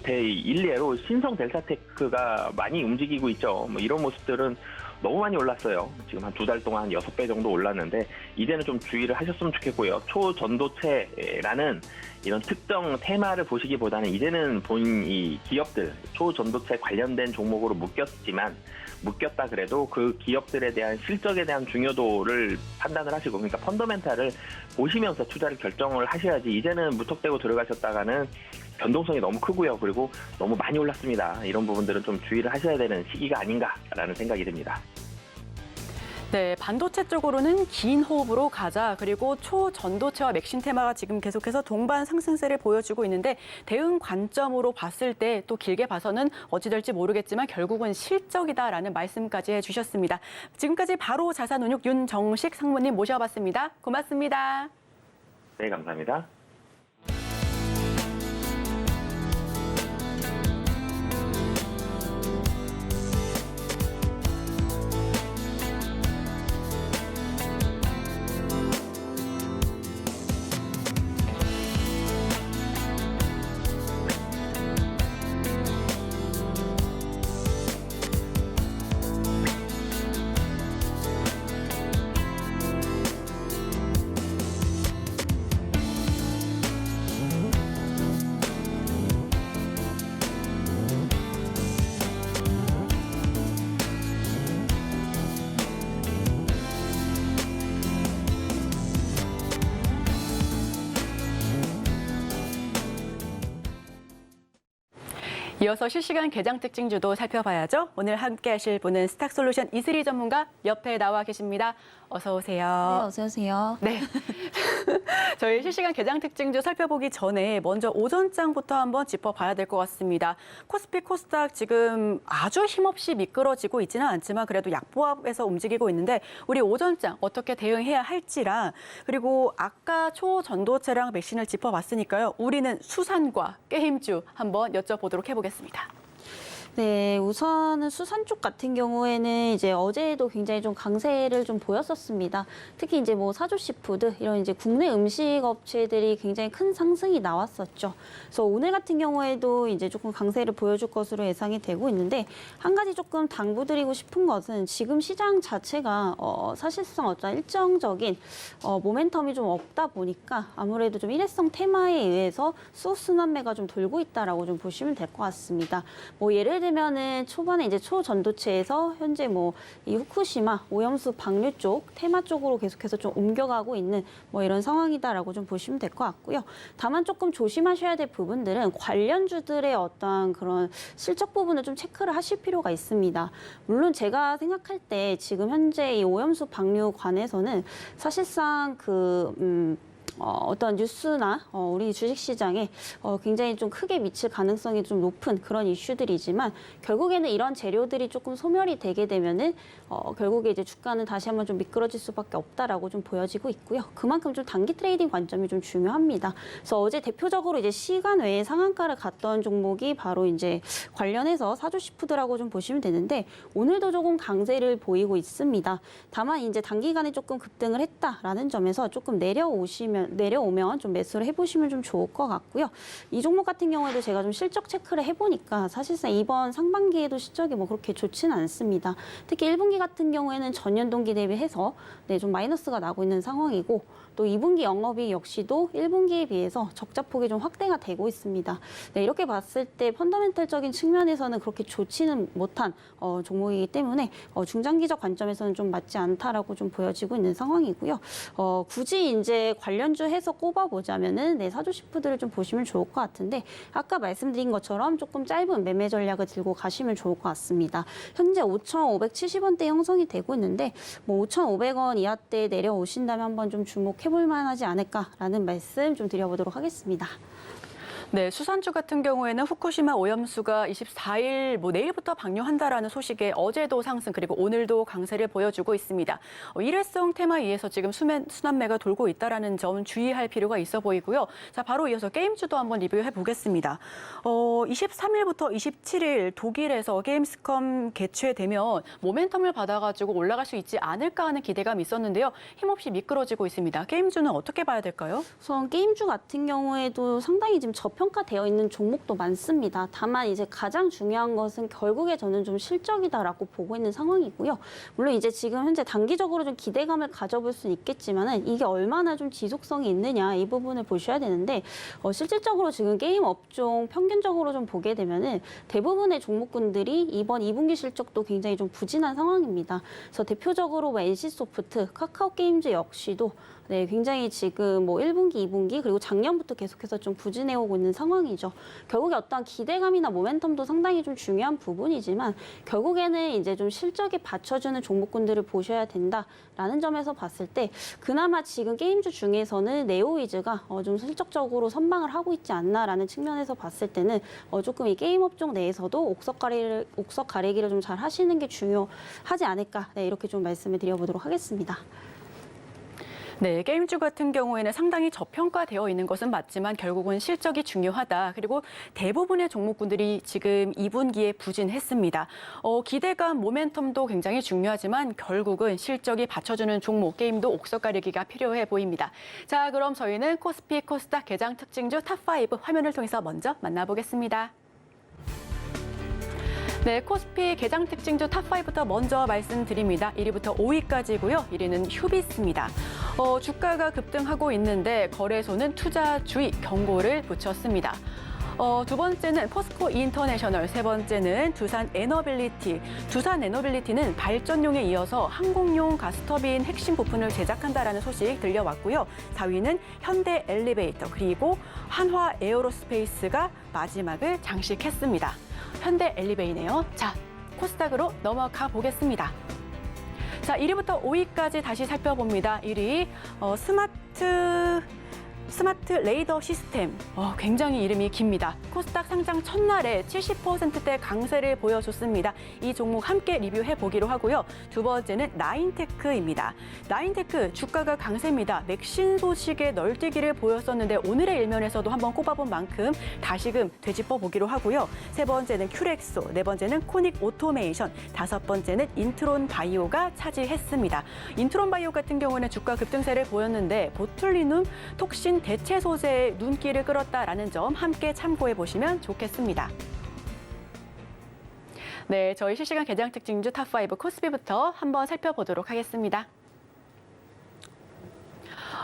일례로 신성 델타테크가 많이 움직이고 있죠. 이런 모습들은 너무 많이 올랐어요. 지금 한 2달 동안 한 6배 정도 올랐는데 이제는 좀 주의를 하셨으면 좋겠고요. 초전도체라는 이런 특정 테마를 보시기보다는 이제는 본인 이 기업들, 초전도체 관련된 종목으로 묶였다 그래도 그 기업들에 대한 실적에 대한 중요도를 판단을 하시고, 그러니까 펀더멘탈을 보시면서 투자를 결정을 하셔야지, 이제는 무턱대고 들어가셨다가는 변동성이 너무 크고요. 그리고 너무 많이 올랐습니다. 이런 부분들은 좀 주의를 하셔야 되는 시기가 아닌가라는 생각이 듭니다. 네, 반도체 쪽으로는 긴 호흡으로 가자. 그리고 초전도체와 맥신 테마가 지금 계속해서 동반 상승세를 보여주고 있는데 대응 관점으로 봤을 때 또 길게 봐서는 어찌 될지 모르겠지만 결국은 실적이다라는 말씀까지 해주셨습니다. 지금까지 바로 자산운용 윤정식 상무님 모셔봤습니다. 고맙습니다. 네, 감사합니다. 이어서 실시간 개장 특징주도 살펴봐야죠. 오늘 함께 하실 분은 스탁솔루션 이슬이 전문가 옆에 나와 계십니다. 어서 오세요. 네, 어서 오세요. 네. 저희 실시간 개장 특징주 살펴보기 전에 먼저 오전장부터 한번 짚어봐야 될 것 같습니다. 코스피, 코스닥 지금 아주 힘없이 미끄러지고 있지는 않지만 그래도 약보합에서 움직이고 있는데 우리 오전장 어떻게 대응해야 할지랑, 그리고 아까 초전도체랑 맥신을 짚어봤으니까요. 우리는 수산과 게임주 한번 여쭤보도록 해보겠습니다. 네, 우선은 수산 쪽 같은 경우에는 이제 어제도 굉장히 좀 강세를 좀 보였었습니다. 특히 이제 뭐 사조시푸드 이런 이제 국내 음식 업체들이 굉장히 큰 상승이 나왔었죠. 그래서 오늘 같은 경우에도 이제 조금 강세를 보여줄 것으로 예상이 되고 있는데, 한 가지 조금 당부드리고 싶은 것은 지금 시장 자체가 사실상 어떤 일정적인 모멘텀이 좀 없다 보니까 아무래도 좀 일회성 테마에 의해서 수순환매가 좀 돌고 있다라고 좀 보시면 될 것 같습니다. 뭐 예를 들면은 초반에 이제 초전도체에서 현재 뭐 이 후쿠시마 오염수 방류 쪽 테마 쪽으로 계속해서 좀 옮겨가고 있는 뭐 이런 상황이다라고 좀 보시면 될 것 같고요. 다만 조금 조심하셔야 될 부분들은 관련주들의 어떤 그런 실적 부분을 좀 체크를 하실 필요가 있습니다. 물론 제가 생각할 때 지금 현재 이 오염수 방류 관해서는 사실상 어떤 뉴스나 우리 주식시장에 굉장히 좀 크게 미칠 가능성이 좀 높은 그런 이슈들이지만, 결국에는 이런 재료들이 조금 소멸이 되게 되면은 결국에 이제 주가는 다시 한번 좀 미끄러질 수밖에 없다라고 좀 보여지고 있고요. 그만큼 좀 단기 트레이딩 관점이 좀 중요합니다. 그래서 어제 대표적으로 이제 시간 외에 상한가를 갔던 종목이 바로 이제 관련해서 사조시푸드라고 좀 보시면 되는데, 오늘도 조금 강세를 보이고 있습니다. 다만 이제 단기간에 조금 급등을 했다라는 점에서 조금 내려오면 좀 매수를 해보시면 좀 좋을 것 같고요. 이 종목 같은 경우에도 제가 좀 실적 체크를 해보니까 사실상 이번 상반기에도 실적이 뭐 그렇게 좋지는 않습니다. 특히 1분기 같은 경우에는 전년 동기 대비해서 좀 마이너스가 나고 있는 상황이고, 또 2분기 영업이익 역시도 1분기에 비해서 적자폭이 좀 확대가 되고 있습니다. 네, 이렇게 봤을 때 펀더멘털적인 측면에서는 그렇게 좋지는 못한 종목이기 때문에 중장기적 관점에서는 좀 맞지 않다라고 좀 보여지고 있는 상황이고요. 굳이 이제 관련주 해서 꼽아보자면은 사조시푸드를 좀 보시면 좋을 것 같은데, 아까 말씀드린 것처럼 조금 짧은 매매 전략을 들고 가시면 좋을 것 같습니다. 현재 5,570원대 형성이 되고 있는데, 뭐 5,500원 이하대 내려오신다면 한번 좀 주목해볼 만하지 않을까라는 말씀 좀 드려보도록 하겠습니다. 네, 수산주 같은 경우에는 후쿠시마 오염수가 24일 내일부터 방류한다라는 소식에 어제도 상승, 그리고 오늘도 강세를 보여주고 있습니다. 일회성 테마에 의해서 지금 순환매가 돌고 있다라는 점 주의할 필요가 있어 보이고요. 자, 바로 이어서 게임주도 한번 리뷰해 보겠습니다. 23일부터 27일 독일에서 게임스컴 개최되면 모멘텀을 받아가지고 올라갈 수 있지 않을까 하는 기대감이 있었는데요. 힘없이 미끄러지고 있습니다. 게임주는 어떻게 봐야 될까요? 우선 게임주 같은 경우에도 상당히 지금 저평가되어 있는 종목도 많습니다. 다만 이제 가장 중요한 것은 결국에 저는 좀 실적이다라고 보고 있는 상황이고요. 물론 이제 지금 현재 단기적으로 좀 기대감을 가져볼 수는 있겠지만은 이게 얼마나 좀 지속성이 있느냐 이 부분을 보셔야 되는데 실질적으로 지금 게임 업종 평균적으로 좀 보게 되면은 대부분의 종목군들이 이번 2분기 실적도 굉장히 좀 부진한 상황입니다. 그래서 대표적으로 뭐 NC소프트, 카카오게임즈 역시도 굉장히 지금 뭐 1분기, 2분기 그리고 작년부터 계속해서 좀 부진해오고 있는 상황이죠. 결국에 어떠한 기대감이나 모멘텀도 상당히 좀 중요한 부분이지만 결국에는 이제 좀 실적에 받쳐주는 종목군들을 보셔야 된다라는 점에서 봤을 때 그나마 지금 게임주 중에서는 네오위즈가 좀 실적적으로 선방을 하고 있지 않나라는 측면에서 봤을 때는 조금 이 게임 업종 내에서도 옥석 가리기를 좀 잘 하시는 게 중요하지 않을까 이렇게 좀 말씀을 드려보도록 하겠습니다. 네, 게임주 같은 경우에는 상당히 저평가되어 있는 것은 맞지만 결국은 실적이 중요하다. 그리고 대부분의 종목군들이 지금 2분기에 부진했습니다. 기대감, 모멘텀도 굉장히 중요하지만 결국은 실적이 받쳐주는 종목, 게임도 옥석 가리기가 필요해 보입니다. 자, 그럼 저희는 코스피, 코스닥 개장 특징주 탑5 화면을 통해서 먼저 만나보겠습니다. 네, 코스피 개장 특징주 탑5부터 먼저 말씀드립니다. 1위부터 5위까지고요. 1위는 휴비스입니다. 주가가 급등하고 있는데 거래소는 투자 주의 경고를 붙였습니다. 두 번째는 포스코 인터내셔널, 세 번째는 두산 에너빌리티. 두산 에너빌리티는 발전용에 이어서 항공용 가스터빈 핵심 부품을 제작한다라는 소식 들려왔고요. 4위는 현대 엘리베이터, 그리고 한화 에어로스페이스가 마지막을 장식했습니다. 현대 엘리베이네요. 자, 코스닥으로 넘어가 보겠습니다. 자, 1위부터 5위까지 다시 살펴봅니다. 1위 스마트 레이더 시스템. 굉장히 이름이 깁니다. 코스닥 상장 첫날에 70%대 강세를 보여줬습니다. 이 종목 함께 리뷰해 보기로 하고요. 두 번째는 나인테크입니다. 나인테크 주가가 강세입니다. 맥신 소식에 널뛰기를 보였었는데 오늘의 일면에서도 한번 꼽아본 만큼 다시금 되짚어 보기로 하고요. 세 번째는 큐렉소, 네 번째는 코닉 오토메이션, 다섯 번째는 인트론 바이오가 차지했습니다. 인트론 바이오 같은 경우는 주가 급등세를 보였는데 보툴리눔 톡신 대체 소재의 눈길을 끌었다라는 점 함께 참고해 보시면 좋겠습니다. 네, 저희 실시간 개장 특징주 탑5 코스피부터 한번 살펴보도록 하겠습니다.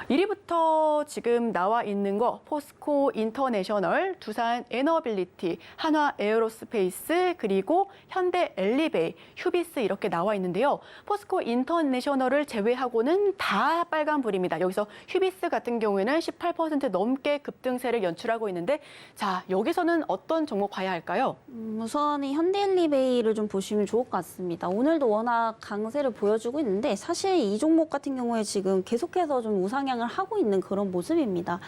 1위부터 지금 나와 있는 거 포스코 인터내셔널, 두산 에너빌리티, 한화 에어로스페이스, 그리고 현대 엘리베이, 휴비스 이렇게 나와 있는데요. 포스코 인터내셔널을 제외하고는 다 빨간불입니다. 여기서 휴비스 같은 경우에는 18% 넘게 급등세를 연출하고 있는데 자, 여기서는 어떤 종목 봐야 할까요? 우선 이 현대 엘리베이를 좀 보시면 좋을 것 같습니다. 오늘도 워낙 강세를 보여주고 있는데 사실 이 종목 같은 경우에 지금 계속해서 좀 우상향을 하고 있는 그런 모습입니다.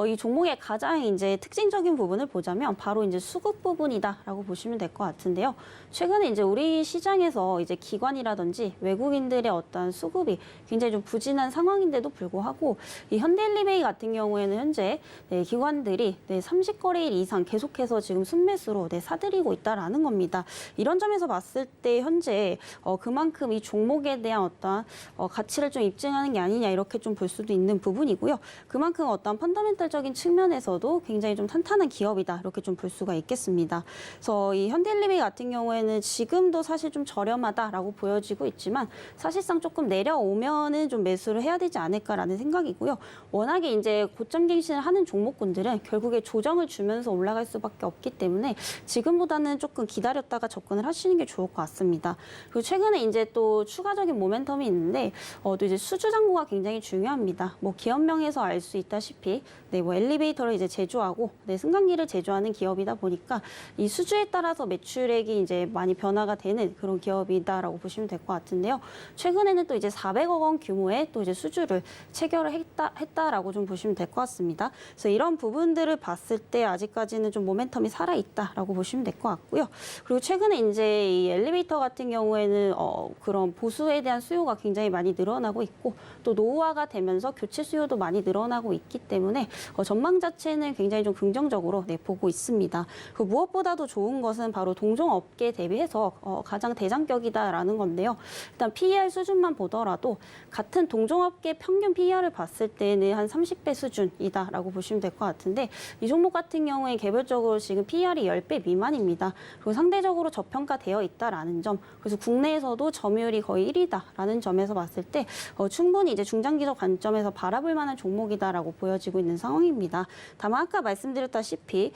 이 종목의 가장 이제 특징적인 부분을 보자면 바로 이제 수급 부분이다라고 보시면 될 것 같은데요. 최근에 이제 우리 시장에서 이제 기관이라든지 외국인들의 어떤 수급이 굉장히 좀 부진한 상황인데도 불구하고 이 현대엘리베이 같은 경우에는 현재 기관들이 30거래일 이상 계속해서 지금 순매수로 사들이고 있다라는 겁니다. 이런 점에서 봤을 때 현재 그만큼 이 종목에 대한 어떤 가치를 좀 입증하는 게 아니냐 이렇게 좀 볼 수도 있는 부분이고요. 그만큼 어떤 펀더멘탈적인 측면에서도 굉장히 좀 탄탄한 기업이다 이렇게 좀 볼 수가 있겠습니다. 그래서 이 현대엘리베이 같은 경우에는 지금도 사실 좀 저렴하다라고 보여지고 있지만 사실상 조금 내려오면은 좀 매수를 해야 되지 않을까라는 생각이고요. 워낙에 이제 고점 갱신을 하는 종목군들은 결국에 조정을 주면서 올라갈 수밖에 없기 때문에 지금보다는 조금 기다렸다가 접근을 하시는 게 좋을 것 같습니다. 그리고 최근에 이제 또 추가적인 모멘텀이 있는데 또 이제 수주 잔고가 굉장히 중요합니다. 뭐 기업명에서 알 수 있다시피 뭐 엘리베이터를 이제 제조하고 승강기를 제조하는 기업이다 보니까 이 수주에 따라서 매출액이 이제 많이 변화가 되는 그런 기업이다라고 보시면 될 것 같은데요. 최근에는 또 이제 400억 원 규모의 또 이제 수주를 체결을 했다라고 좀 보시면 될 것 같습니다. 그래서 이런 부분들을 봤을 때 아직까지는 좀 모멘텀이 살아 있다라고 보시면 될 것 같고요. 그리고 최근에 이제 이 엘리베이터 같은 경우에는 그런 보수에 대한 수요가 굉장히 많이 늘어나고 있고 또 노후화가 되면서 교체 수요도 많이 늘어나고 있기 때문에 전망 자체는 굉장히 좀 긍정적으로 보고 있습니다. 그 무엇보다도 좋은 것은 바로 동종업계 대비해서 가장 대장격이다라는 건데요. 일단 PER 수준만 보더라도 같은 동종업계 평균 PER을 봤을 때는 한 30배 수준이다라고 보시면 될 것 같은데 이 종목 같은 경우에 개별적으로 지금 PER이 10배 미만입니다. 그리고 상대적으로 저평가되어 있다라는 점, 그래서 국내에서도 점유율이 거의 1위다라는 점에서 봤을 때 충분히 이제 중장기적 관점에서 바라볼 만한 종목이다라고 보여지고 있는 상황입니다. 다만 아까 말씀드렸다시피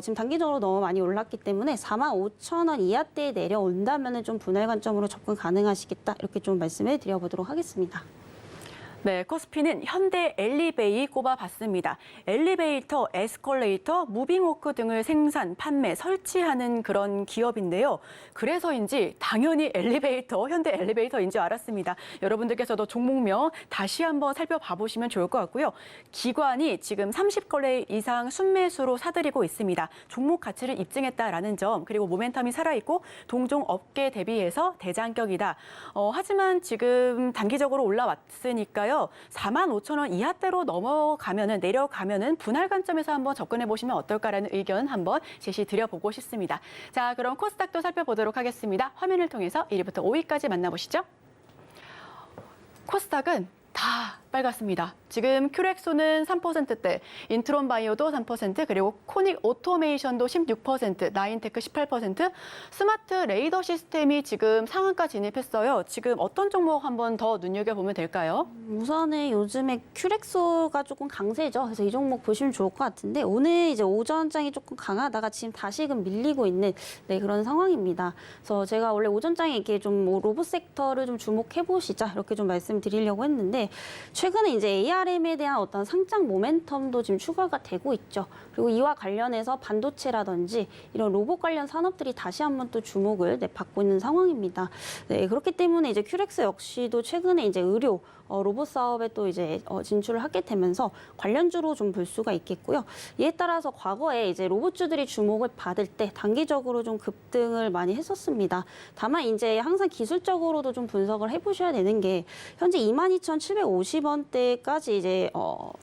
지금 단기적으로 너무 많이 올랐기 때문에 45,000원 이하대에 내려온다면 좀 분할 관점으로 접근 가능하시겠다 이렇게 좀 말씀을 드려보도록 하겠습니다. 네, 코스피는 현대 엘리베이 꼽아봤습니다. 엘리베이터, 에스컬레이터, 무빙워크 등을 생산, 판매, 설치하는 그런 기업인데요. 그래서인지 당연히 엘리베이터, 현대 엘리베이터인 줄 알았습니다. 여러분들께서도 종목명 다시 한번 살펴봐 보시면 좋을 것 같고요. 기관이 지금 30거래 이상 순매수로 사들이고 있습니다. 종목 가치를 입증했다라는 점, 그리고 모멘텀이 살아있고 동종 업계 대비해서 대장격이다. 하지만 지금 단기적으로 올라왔으니까요. 45,000원 이하대로 내려가면은 분할 관점에서 한번 접근해 보시면 어떨까라는 의견 한번 제시 드려보고 싶습니다. 자, 그럼 코스닥도 살펴보도록 하겠습니다. 화면을 통해서 1위부터 5위까지 만나보시죠. 코스닥은 다 빨갛습니다. 지금 큐렉소는 3%대, 인트론 바이오도 3%, 그리고 코닉 오토메이션도 16%, 나인테크 18%, 스마트 레이더 시스템이 지금 상한가 진입했어요. 지금 어떤 종목 한번 더 눈여겨보면 될까요? 우선은 요즘에 큐렉소가 조금 강세죠. 그래서 이 종목 보시면 좋을 것 같은데 오늘 이제 오전장이 조금 강하다가 지금 다시금 밀리고 있는 그런 상황입니다. 그래서 제가 원래 오전장에 이렇게 좀 로봇 섹터를 좀 주목해 보시자 이렇게 좀 말씀드리려고 했는데 최근에 이제 ARM에 대한 어떤 상장 모멘텀도 지금 추가가 되고 있죠. 그리고 이와 관련해서 반도체라든지 이런 로봇 관련 산업들이 다시 한번 또 주목을 받고 있는 상황입니다. 네, 그렇기 때문에 이제 큐렉스 역시도 최근에 이제 의료 로봇 사업에 또 이제 진출을 하게 되면서 관련주로 좀 볼 수가 있겠고요. 이에 따라서 과거에 이제 로봇주들이 주목을 받을 때 단기적으로 좀 급등을 많이 했었습니다. 다만 이제 항상 기술적으로도 좀 분석을 해보셔야 되는 게 현재 22,750원대까지 이제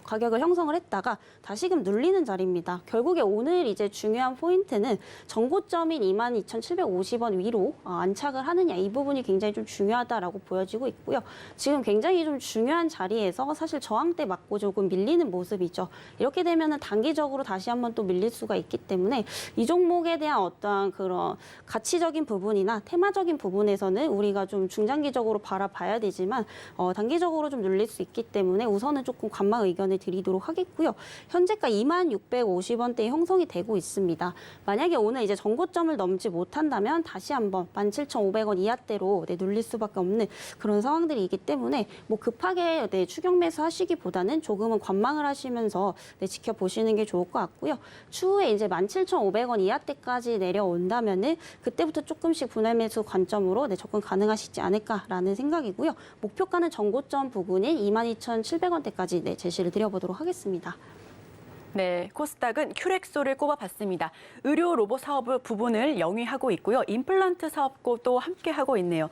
가격을 형성을 했다가 다시금 눌리는 자리입니다. 결국에 오늘 이제 중요한 포인트는 전고점인 22,750원 위로 안착을 하느냐 이 부분이 굉장히 좀 중요하다라고 보여지고 있고요. 지금 굉장히 좀 중요한 자리에서 사실 저항대 맞고 조금 밀리는 모습이죠. 이렇게 되면은 단기적으로 다시 한번 또 밀릴 수가 있기 때문에 이 종목에 대한 어떠한 그런 가치적인 부분이나 테마적인 부분에서는 우리가 좀 중장기적으로 바라봐야 되지만 단기적으로 좀 눌릴 수 있기 때문에 우선은 조금 관망 의견을 드리도록 하겠고요. 현재가 2650원대에 형성이 되고 있습니다. 만약에 오늘 이제 전고점을 넘지 못한다면 다시 한번 17,500원 이하대로 눌릴 수밖에 없는 그런 상황들이기 때문에 뭐 급하게 추격 매수 하시기보다는 조금은 관망을 하시면서 지켜보시는 게 좋을 것 같고요. 추후에 이제 17,500원 이하대까지 내려온다면은 그때부터 조금씩 분할 매수 관점으로 접근 가능하시지 않을까라는 생각이고요. 목표가는 전고점 부근인 22,700원대까지 제시를 드려보도록 하겠습니다. 네, 코스닥은 큐렉소를 꼽아봤습니다. 의료 로봇 사업 부분을 영위하고 있고요. 임플란트 사업도 함께 하고 있네요.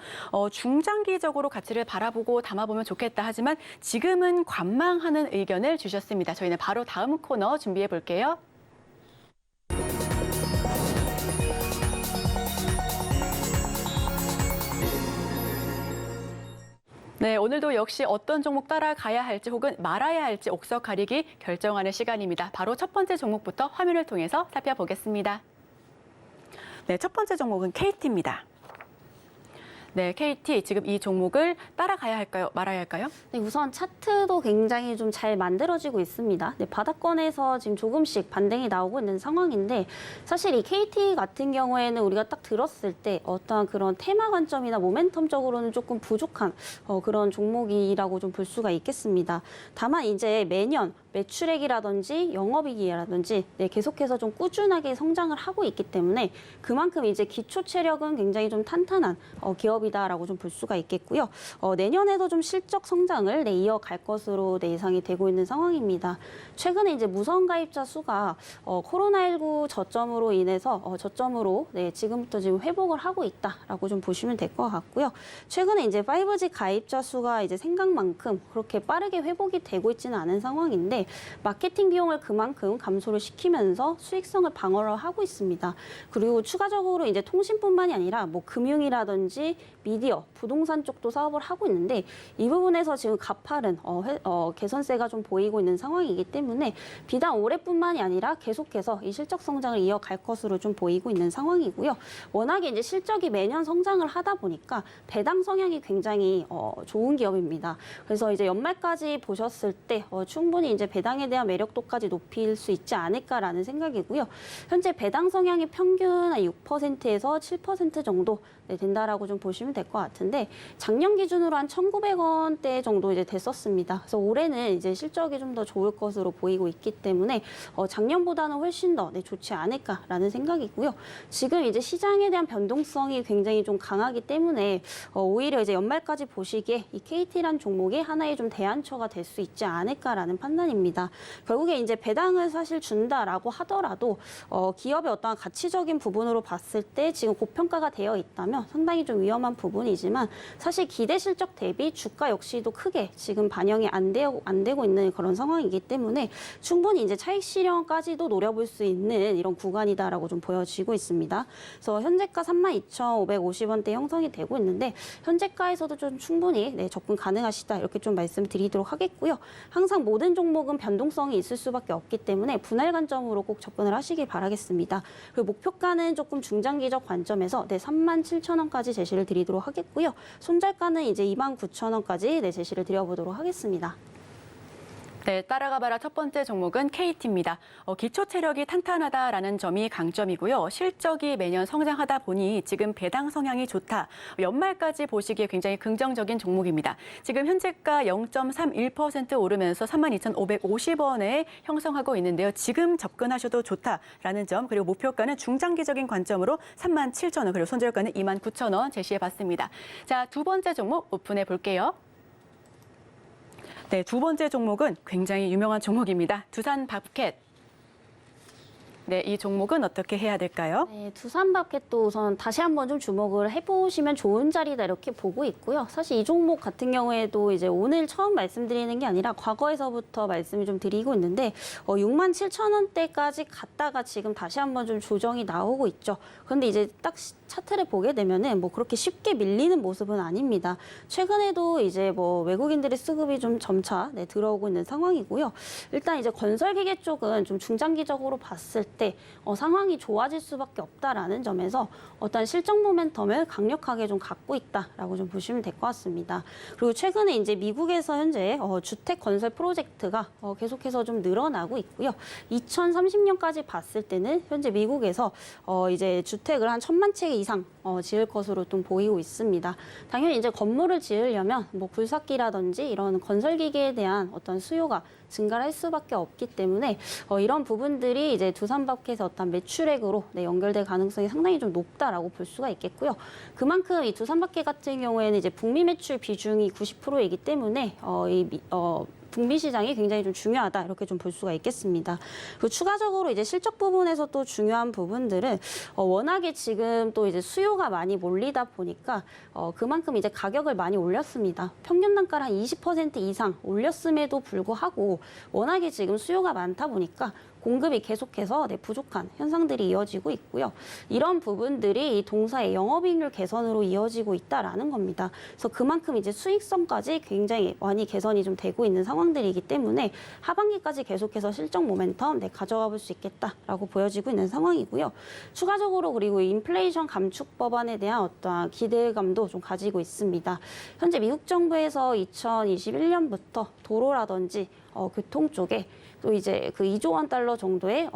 중장기적으로 가치를 바라보고 담아보면 좋겠다 하지만 지금은 관망하는 의견을 주셨습니다. 저희는 바로 다음 코너 준비해 볼게요. 네, 오늘도 역시 어떤 종목 따라가야 할지 혹은 말아야 할지 옥석 가리기 결정하는 시간입니다. 바로 첫 번째 종목부터 화면을 통해서 살펴보겠습니다. 네, 첫 번째 종목은 KT입니다. 네, KT 지금 이 종목을 따라가야 할까요? 말아야 할까요? 네, 우선 차트도 굉장히 좀 잘 만들어지고 있습니다. 네, 바닥권에서 지금 조금씩 반등이 나오고 있는 상황인데 사실 이 KT 같은 경우에는 우리가 딱 들었을 때 어떠한 그런 테마 관점이나 모멘텀적으로는 조금 부족한 그런 종목이라고 좀 볼 수가 있겠습니다. 다만 이제 매년 매출액이라든지 영업이익이라든지 계속해서 좀 꾸준하게 성장을 하고 있기 때문에 그만큼 이제 기초 체력은 굉장히 좀 탄탄한 기업이다라고 좀 볼 수가 있겠고요. 내년에도 좀 실적 성장을 이어갈 것으로 예상이 되고 있는 상황입니다. 최근에 이제 무선 가입자 수가 코로나19 저점으로 인해서 저점으로 지금부터 지금 회복을 하고 있다라고 좀 보시면 될 것 같고요. 최근에 이제 5G 가입자 수가 이제 생각만큼 그렇게 빠르게 회복이 되고 있지는 않은 상황인데 마케팅 비용을 그만큼 감소를 시키면서 수익성을 방어를 하고 있습니다. 그리고 추가적으로 이제 통신뿐만이 아니라 뭐 금융이라든지 미디어, 부동산 쪽도 사업을 하고 있는데 이 부분에서 지금 가파른 개선세가 좀 보이고 있는 상황이기 때문에 비단 올해뿐만이 아니라 계속해서 이 실적 성장을 이어갈 것으로 좀 보이고 있는 상황이고요. 워낙에 이제 실적이 매년 성장을 하다 보니까 배당 성향이 굉장히 좋은 기업입니다. 그래서 이제 연말까지 보셨을 때 충분히 이제 배당에 대한 매력도까지 높일 수 있지 않을까라는 생각이고요. 현재 배당 성향이 평균 6%에서 7% 정도 된다라고 좀 보시면 될 것 같은데 작년 기준으로 한 1,900원대 정도 이제 됐었습니다. 그래서 올해는 이제 실적이 좀 더 좋을 것으로 보이고 있기 때문에 작년보다는 훨씬 더 좋지 않을까라는 생각이고요. 지금 이제 시장에 대한 변동성이 굉장히 좀 강하기 때문에 오히려 이제 연말까지 보시기에 이 KT라는 종목이 하나의 좀 대안처가 될 수 있지 않을까라는 판단입니다. 결국에 이제 배당을 사실 준다라고 하더라도 기업의 어떠한 가치적인 부분으로 봤을 때 지금 고평가가 되어 있다면 상당히 좀 위험한 부분이지만 사실 기대 실적 대비 주가 역시도 크게 지금 반영이 안 되고 있는 그런 상황이기 때문에 충분히 이제 차익 실현까지도 노려볼 수 있는 이런 구간이다라고 좀 보여지고 있습니다. 그래서 현재가 32,550원대 형성이 되고 있는데 현재가에서도 좀 충분히 접근 가능하시다 이렇게 좀 말씀드리도록 하겠고요. 항상 모든 종목은 변동성이 있을 수밖에 없기 때문에 분할 관점으로 꼭 접근을 하시길 바라겠습니다. 그리고 목표가는 조금 중장기적 관점에서 37,000원까지 제시를 드리도록 하겠고요. 손절가는 이제 29,000원까지 제시를 드려보도록 하겠습니다. 네, 따라가봐라 첫 번째 종목은 KT입니다. 기초 체력이 탄탄하다라는 점이 강점이고요. 실적이 매년 성장하다 보니 지금 배당 성향이 좋다. 연말까지 보시기에 굉장히 긍정적인 종목입니다. 지금 현재가 0.31% 오르면서 32,550원에 형성하고 있는데요. 지금 접근하셔도 좋다라는 점, 그리고 목표가는 중장기적인 관점으로 37,000원, 그리고 손절가는 29,000원 제시해봤습니다. 자, 두 번째 종목 오픈해 볼게요. 네, 두 번째 종목은 굉장히 유명한 종목입니다. 두산밥켓. 네, 이 종목은 어떻게 해야 될까요? 네, 두산밥켓도 우선 다시 한번 좀 주목을 해보시면 좋은 자리다 이렇게 보고 있고요. 사실 이 종목 같은 경우에도 이제 오늘 처음 말씀드리는 게 아니라 과거에서부터 말씀을 좀 드리고 있는데 67,000원대까지 갔다가 지금 다시 한번 좀 조정이 나오고 있죠. 그런데 이제 딱 차트를 보게 되면은 뭐 그렇게 쉽게 밀리는 모습은 아닙니다. 최근에도 이제 뭐 외국인들의 수급이 좀 점차 들어오고 있는 상황이고요. 일단 이제 건설기계 쪽은 좀 중장기적으로 봤을 때 상황이 좋아질 수밖에 없다라는 점에서 어떤 실적 모멘텀을 강력하게 좀 갖고 있다라고 좀 보시면 될 것 같습니다. 그리고 최근에 이제 미국에서 현재 주택 건설 프로젝트가 계속해서 좀 늘어나고 있고요. 2030년까지 봤을 때는 현재 미국에서 이제 주택을 한 1,000만 채 이상 지을 것으로 좀 보이고 있습니다. 당연히 이제 건물을 지으려면 뭐 굴삭기라든지 이런 건설기계에 대한 어떤 수요가 증가를 할 수밖에 없기 때문에 이런 부분들이 이제 두산밥켓의 어떤 매출액으로 연결될 가능성이 상당히 좀 높다라고 볼 수가 있겠고요. 그만큼 이 두산밥켓 같은 경우에는 이제 북미 매출 비중이 90%이기 때문에 북미 시장이 굉장히 좀 중요하다 이렇게 좀 볼 수가 있겠습니다. 그리고 추가적으로 이제 실적 부분에서 또 중요한 부분들은 워낙에 지금 또 이제 수요가 많이 몰리다 보니까 그만큼 이제 가격을 많이 올렸습니다. 평균 단가를 한 20% 이상 올렸음에도 불구하고 워낙에 지금 수요가 많다 보니까 공급이 계속해서 부족한 현상들이 이어지고 있고요. 이런 부분들이 이 동사의 영업이익률 개선으로 이어지고 있다라는 겁니다. 그래서 그만큼 이제 수익성까지 굉장히 많이 개선이 좀 되고 있는 상황들이기 때문에 하반기까지 계속해서 실적 모멘텀 가져가 볼 수 있겠다라고 보여지고 있는 상황이고요. 추가적으로 그리고 인플레이션 감축 법안에 대한 어떠한 기대감도 좀 가지고 있습니다. 현재 미국 정부에서 2021년부터 도로라든지 교통 쪽에 또 이제 그 2조 원 달러 정도의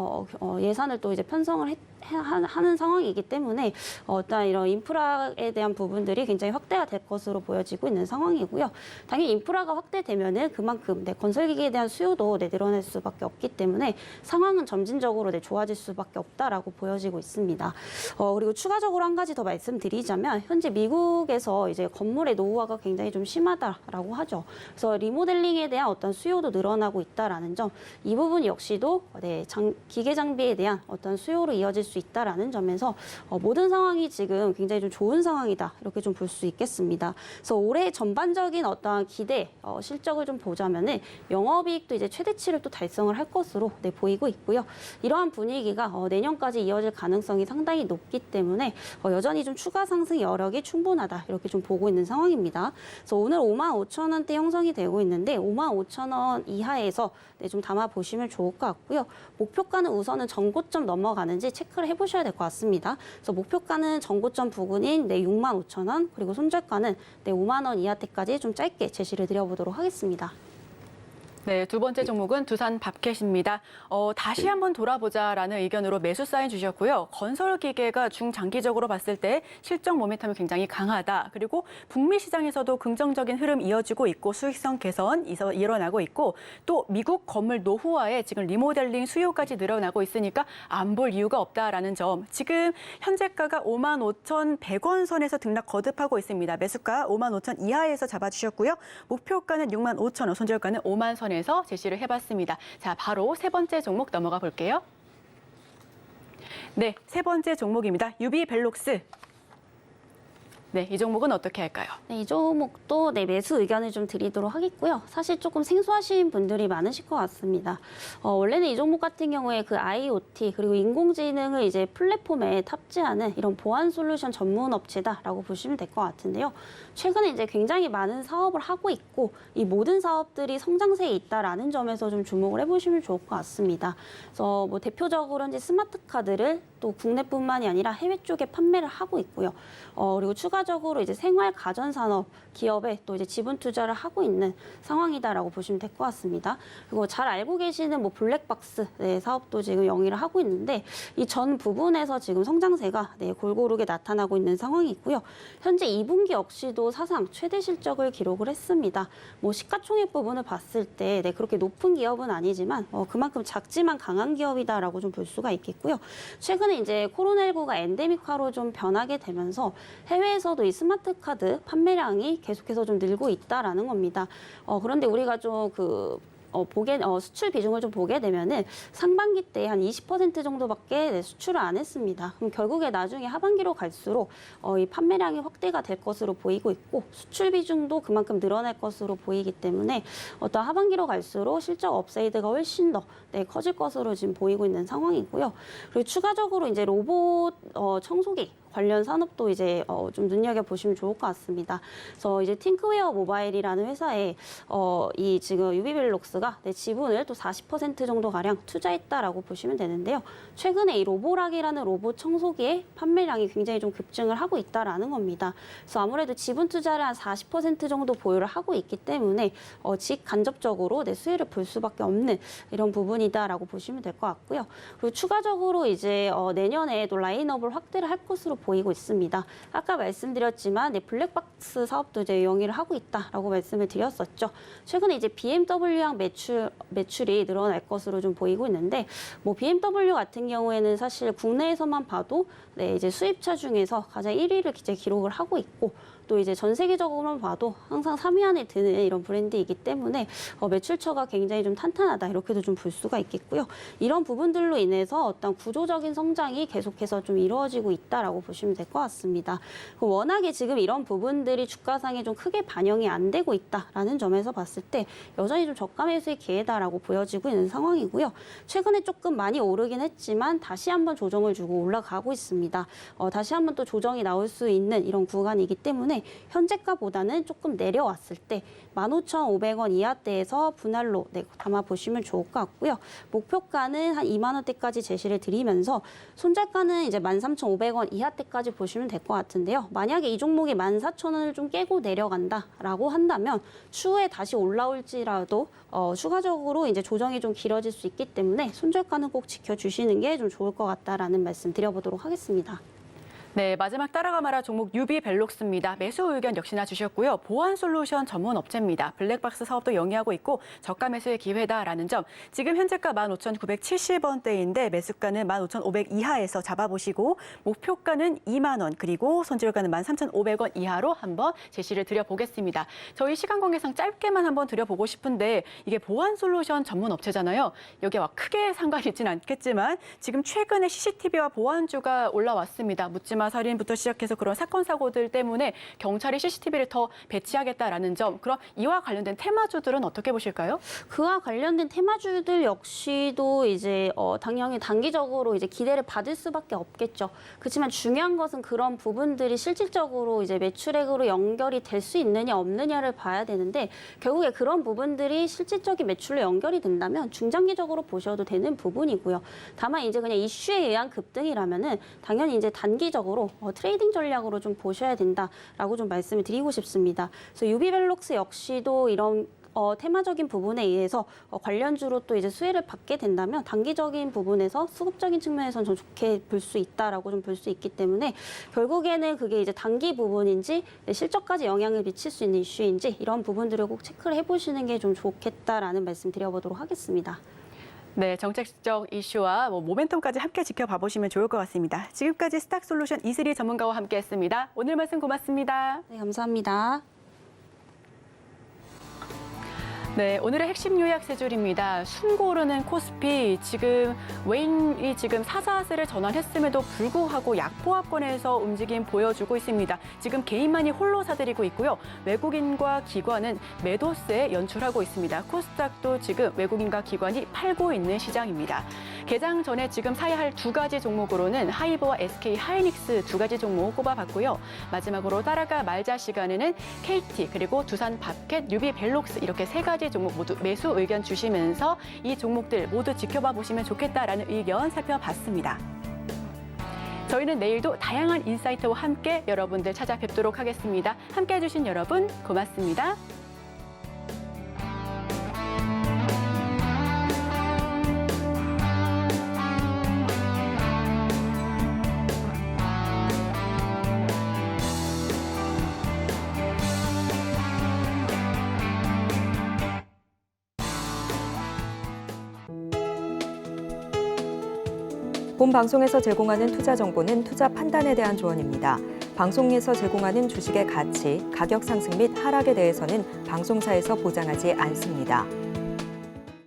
예산을 또 이제 편성을 하는 상황이기 때문에 어떤 이런 인프라에 대한 부분들이 굉장히 확대가 될 것으로 보여지고 있는 상황이고요. 당연히 인프라가 확대되면은 그만큼 건설기기에 대한 수요도 늘어날 수밖에 없기 때문에 상황은 점진적으로 좋아질 수밖에 없다라고 보여지고 있습니다. 그리고 추가적으로 한 가지 더 말씀드리자면 현재 미국에서 이제 건물의 노후화가 굉장히 좀 심하다라고 하죠. 그래서 리모델링에 대한 어떤 수요도 늘어나고 있다라는 점, 이 부분 역시도 기계 장비에 대한 어떤 수요로 이어질 수 있다라는 점에서 모든 상황이 지금 굉장히 좀 좋은 상황이다 이렇게 좀 볼 수 있겠습니다. 그래서 올해 전반적인 어떠한 기대 실적을 좀 보자면은 영업이익도 이제 최대치를 또 달성을 할 것으로 보이고 있고요. 이러한 분위기가 내년까지 이어질 가능성이 상당히 높기 때문에 여전히 좀 추가 상승 여력이 충분하다 이렇게 좀 보고 있는 상황입니다. 그래서 오늘 55,000원대 형성이 되고 있는데 55,000원 이하에서 좀 담아 보시면 좋을 것 같고요. 목표가는 우선은 전고점 넘어가는지 체크를 해보셔야 될 것 같습니다. 그래서 목표가는 전고점 부근인 65,000원 그리고 손절가는 5만 원 이하대까지 좀 짧게 제시를 드려보도록 하겠습니다. 네, 두 번째 종목은 두산 밥켓입니다. 다시 한번 돌아보자라는 의견으로 매수 사인 주셨고요. 건설기계가 중장기적으로 봤을 때 실적 모멘텀이 굉장히 강하다. 그리고 북미 시장에서도 긍정적인 흐름 이어지고 있고 수익성 개선 일어나고 있고 또 미국 건물 노후화에 지금 리모델링 수요까지 늘어나고 있으니까 안 볼 이유가 없다라는 점. 지금 현재가가 55,100원 선에서 등락 거듭하고 있습니다. 매수가 55,000 이하에서 잡아주셨고요. 목표가는 65,000원, 손절가는 5만 선에 에서 제시를 해봤습니다. 자, 바로 세 번째 종목 넘어가 볼게요. 네, 세 번째 종목입니다. 유비벨록스. 네, 이 종목은 어떻게 할까요? 네, 이 종목도 매수 의견을 좀 드리도록 하겠고요. 사실 조금 생소하신 분들이 많으실 것 같습니다. 원래는 이 종목 같은 경우에 그 IoT 그리고 인공지능을 이제 플랫폼에 탑재하는 이런 보안 솔루션 전문 업체다라고 보시면 될 것 같은데요. 최근에 이제 굉장히 많은 사업을 하고 있고 이 모든 사업들이 성장세에 있다라는 점에서 좀 주목을 해보시면 좋을 것 같습니다. 그래서 뭐 대표적으로 이제 스마트 카드를 또 국내뿐만이 아니라 해외 쪽에 판매를 하고 있고요. 그리고 추가적으로 이제 생활 가전 산업 기업에 또 이제 지분 투자를 하고 있는 상황이다라고 보시면 될 것 같습니다. 그리고 잘 알고 계시는 뭐 블랙박스 사업도 지금 영위를 하고 있는데 이 전 부분에서 지금 성장세가 골고루게 나타나고 있는 상황이고요. 현재 2분기 역시도 사상 최대 실적을 기록을 했습니다. 뭐 시가총액 부분을 봤을 때 그렇게 높은 기업은 아니지만 그만큼 작지만 강한 기업이다라고 좀 볼 수가 있겠고요. 최근에 이제 코로나19가 엔데믹화로 좀 변하게 되면서 해외에서도 이 스마트 카드 판매량이 계속해서 좀 늘고 있다라는 겁니다. 그런데 우리가 좀 수출 비중을 좀 보게 되면은 상반기 때 한 20% 정도밖에 수출을 안 했습니다. 그럼 결국에 나중에 하반기로 갈수록 이 판매량이 확대가 될 것으로 보이고 있고 수출 비중도 그만큼 늘어날 것으로 보이기 때문에 어떤 하반기로 갈수록 실적 업사이드가 훨씬 더 커질 것으로 지금 보이고 있는 상황이고요. 그리고 추가적으로 이제 로봇 청소기 관련 산업도 이제 좀 눈여겨 보시면 좋을 것 같습니다. 그래서 이제 팅크웨어 모바일이라는 회사에 이 지금 유비벨록스가 지분을 또 40% 정도 가량 투자했다라고 보시면 되는데요. 최근에 이 로보락이라는 로봇 청소기의 판매량이 굉장히 좀 급증을 하고 있다라는 겁니다. 그래서 아무래도 지분 투자를 한 40% 정도 보유를 하고 있기 때문에 직간접적으로 수혜를 볼 수밖에 없는 이런 부분이다라고 보시면 될 것 같고요. 그리고 추가적으로 이제 내년에 또 라인업을 확대를 할 것으로 보이고 있습니다. 아까 말씀드렸지만 블랙박스 사업도 이제 영위를 하고 있다라고 말씀을 드렸었죠. 최근에 이제 BMW향 매출이 늘어날 것으로 좀 보이고 있는데, 뭐 BMW 같은 경우에는 사실 국내에서만 봐도 이제 수입차 중에서 가장 1위를 이제 기록을 하고 있고, 또 이제 전 세계적으로만 봐도 항상 3위 안에 드는 이런 브랜드이기 때문에 매출처가 굉장히 좀 탄탄하다 이렇게도 좀 볼 수가 있겠고요. 이런 부분들로 인해서 어떤 구조적인 성장이 계속해서 좀 이루어지고 있다라고 보시면 될 것 같습니다. 워낙에 지금 이런 부분들이 주가상에 좀 크게 반영이 안 되고 있다라는 점에서 봤을 때 여전히 좀 저가 매수의 기회다라고 보여지고 있는 상황이고요. 최근에 조금 많이 오르긴 했지만 다시 한번 조정을 주고 올라가고 있습니다. 다시 한번 또 조정이 나올 수 있는 이런 구간이기 때문에 때문에 현재가보다는 조금 내려왔을 때 15,500원 이하대에서 분할로 담아보시면 좋을 것 같고요. 목표가는 한 2만 원대까지 제시를 드리면서 손절가는 이제 13,500원 이하대까지 보시면 될 것 같은데요. 만약에 이 종목이 14,000원을 좀 깨고 내려간다라고 한다면 추후에 다시 올라올지라도 추가적으로 이제 조정이 좀 길어질 수 있기 때문에 손절가는 꼭 지켜주시는 게 좀 좋을 것 같다라는 말씀 드려보도록 하겠습니다. 네, 마지막 따라가 말아 종목 유비벨록스입니다. 매수 의견 역시나 주셨고요. 보안 솔루션 전문 업체입니다. 블랙박스 사업도 영위하고 있고 저가 매수의 기회다라는 점. 지금 현재가 15,970원대인데 매수가는 15,500 이하에서 잡아보시고 목표가는 2만 원 그리고 손절가는 13,500원 이하로 한번 제시를 드려보겠습니다. 저희 시간 관계상 짧게만 한번 드려보고 싶은데 이게 보안 솔루션 전문 업체잖아요. 여기와 크게 상관이 있지는 않겠지만 지금 최근에 CCTV와 보안주가 올라왔습니다. 묻지마 살인부터 시작해서 그런 사건 사고들 때문에 경찰이 CCTV를 더 배치하겠다라는 점. 그럼 이와 관련된 테마주들은 어떻게 보실까요? 그와 관련된 테마주들 역시도 이제 당연히 단기적으로 이제 기대를 받을 수밖에 없겠죠. 그렇지만 중요한 것은 그런 부분들이 실질적으로 이제 매출액으로 연결이 될 수 있느냐 없느냐를 봐야 되는데 결국에 그런 부분들이 실질적인 매출로 연결이 된다면 중장기적으로 보셔도 되는 부분이고요. 다만 이제 그냥 이슈에 의한 급등이라면은 당연히 이제 단기적으로 트레이딩 전략으로 좀 보셔야 된다라고 좀 말씀을 드리고 싶습니다. 그래서 유비벨록스 역시도 이런 테마적인 부분에 의해서 관련주로 또 이제 수혜를 받게 된다면 단기적인 부분에서 수급적인 측면에서는 좀 좋게 볼 수 있다라고 좀 볼 수 있기 때문에 결국에는 그게 이제 단기 부분인지 실적까지 영향을 미칠 수 있는 이슈인지 이런 부분들을 꼭 체크를 해보시는 게 좀 좋겠다라는 말씀 드려보도록 하겠습니다. 네, 정책적 이슈와 모멘텀까지 함께 지켜봐 보시면 좋을 것 같습니다. 지금까지 스탁솔루션 이슬이 전문가와 함께했습니다. 오늘 말씀 고맙습니다. 네, 감사합니다. 네, 오늘의 핵심 요약 세 줄입니다. 숨고르는 코스피, 지금 웨인이 지금 사자세를 전환했음에도 불구하고 약보합권에서 움직임 보여주고 있습니다. 지금 개인만이 홀로 사들이고 있고요. 외국인과 기관은 매도세 연출하고 있습니다. 코스닥도 지금 외국인과 기관이 팔고 있는 시장입니다. 개장 전에 지금 사야 할 두 가지 종목으로는 하이버와 SK 하이닉스 두 가지 종목 꼽아봤고요. 마지막으로 따라가 말자 시간에는 KT 그리고 두산 밥켓, 유비벨록스 이렇게 세 가지 종목 모두 매수 의견 주시면서 이 종목들 모두 지켜봐 보시면 좋겠다라는 의견 살펴봤습니다. 저희는 내일도 다양한 인사이트와 함께 여러분들 찾아뵙도록 하겠습니다. 함께 해주신 여러분 고맙습니다. 본 방송에서 제공하는 투자 정보는 투자 판단에 대한 조언입니다. 방송에서 제공하는 주식의 가치, 가격 상승 및 하락에 대해서는 방송사에서 보장하지 않습니다.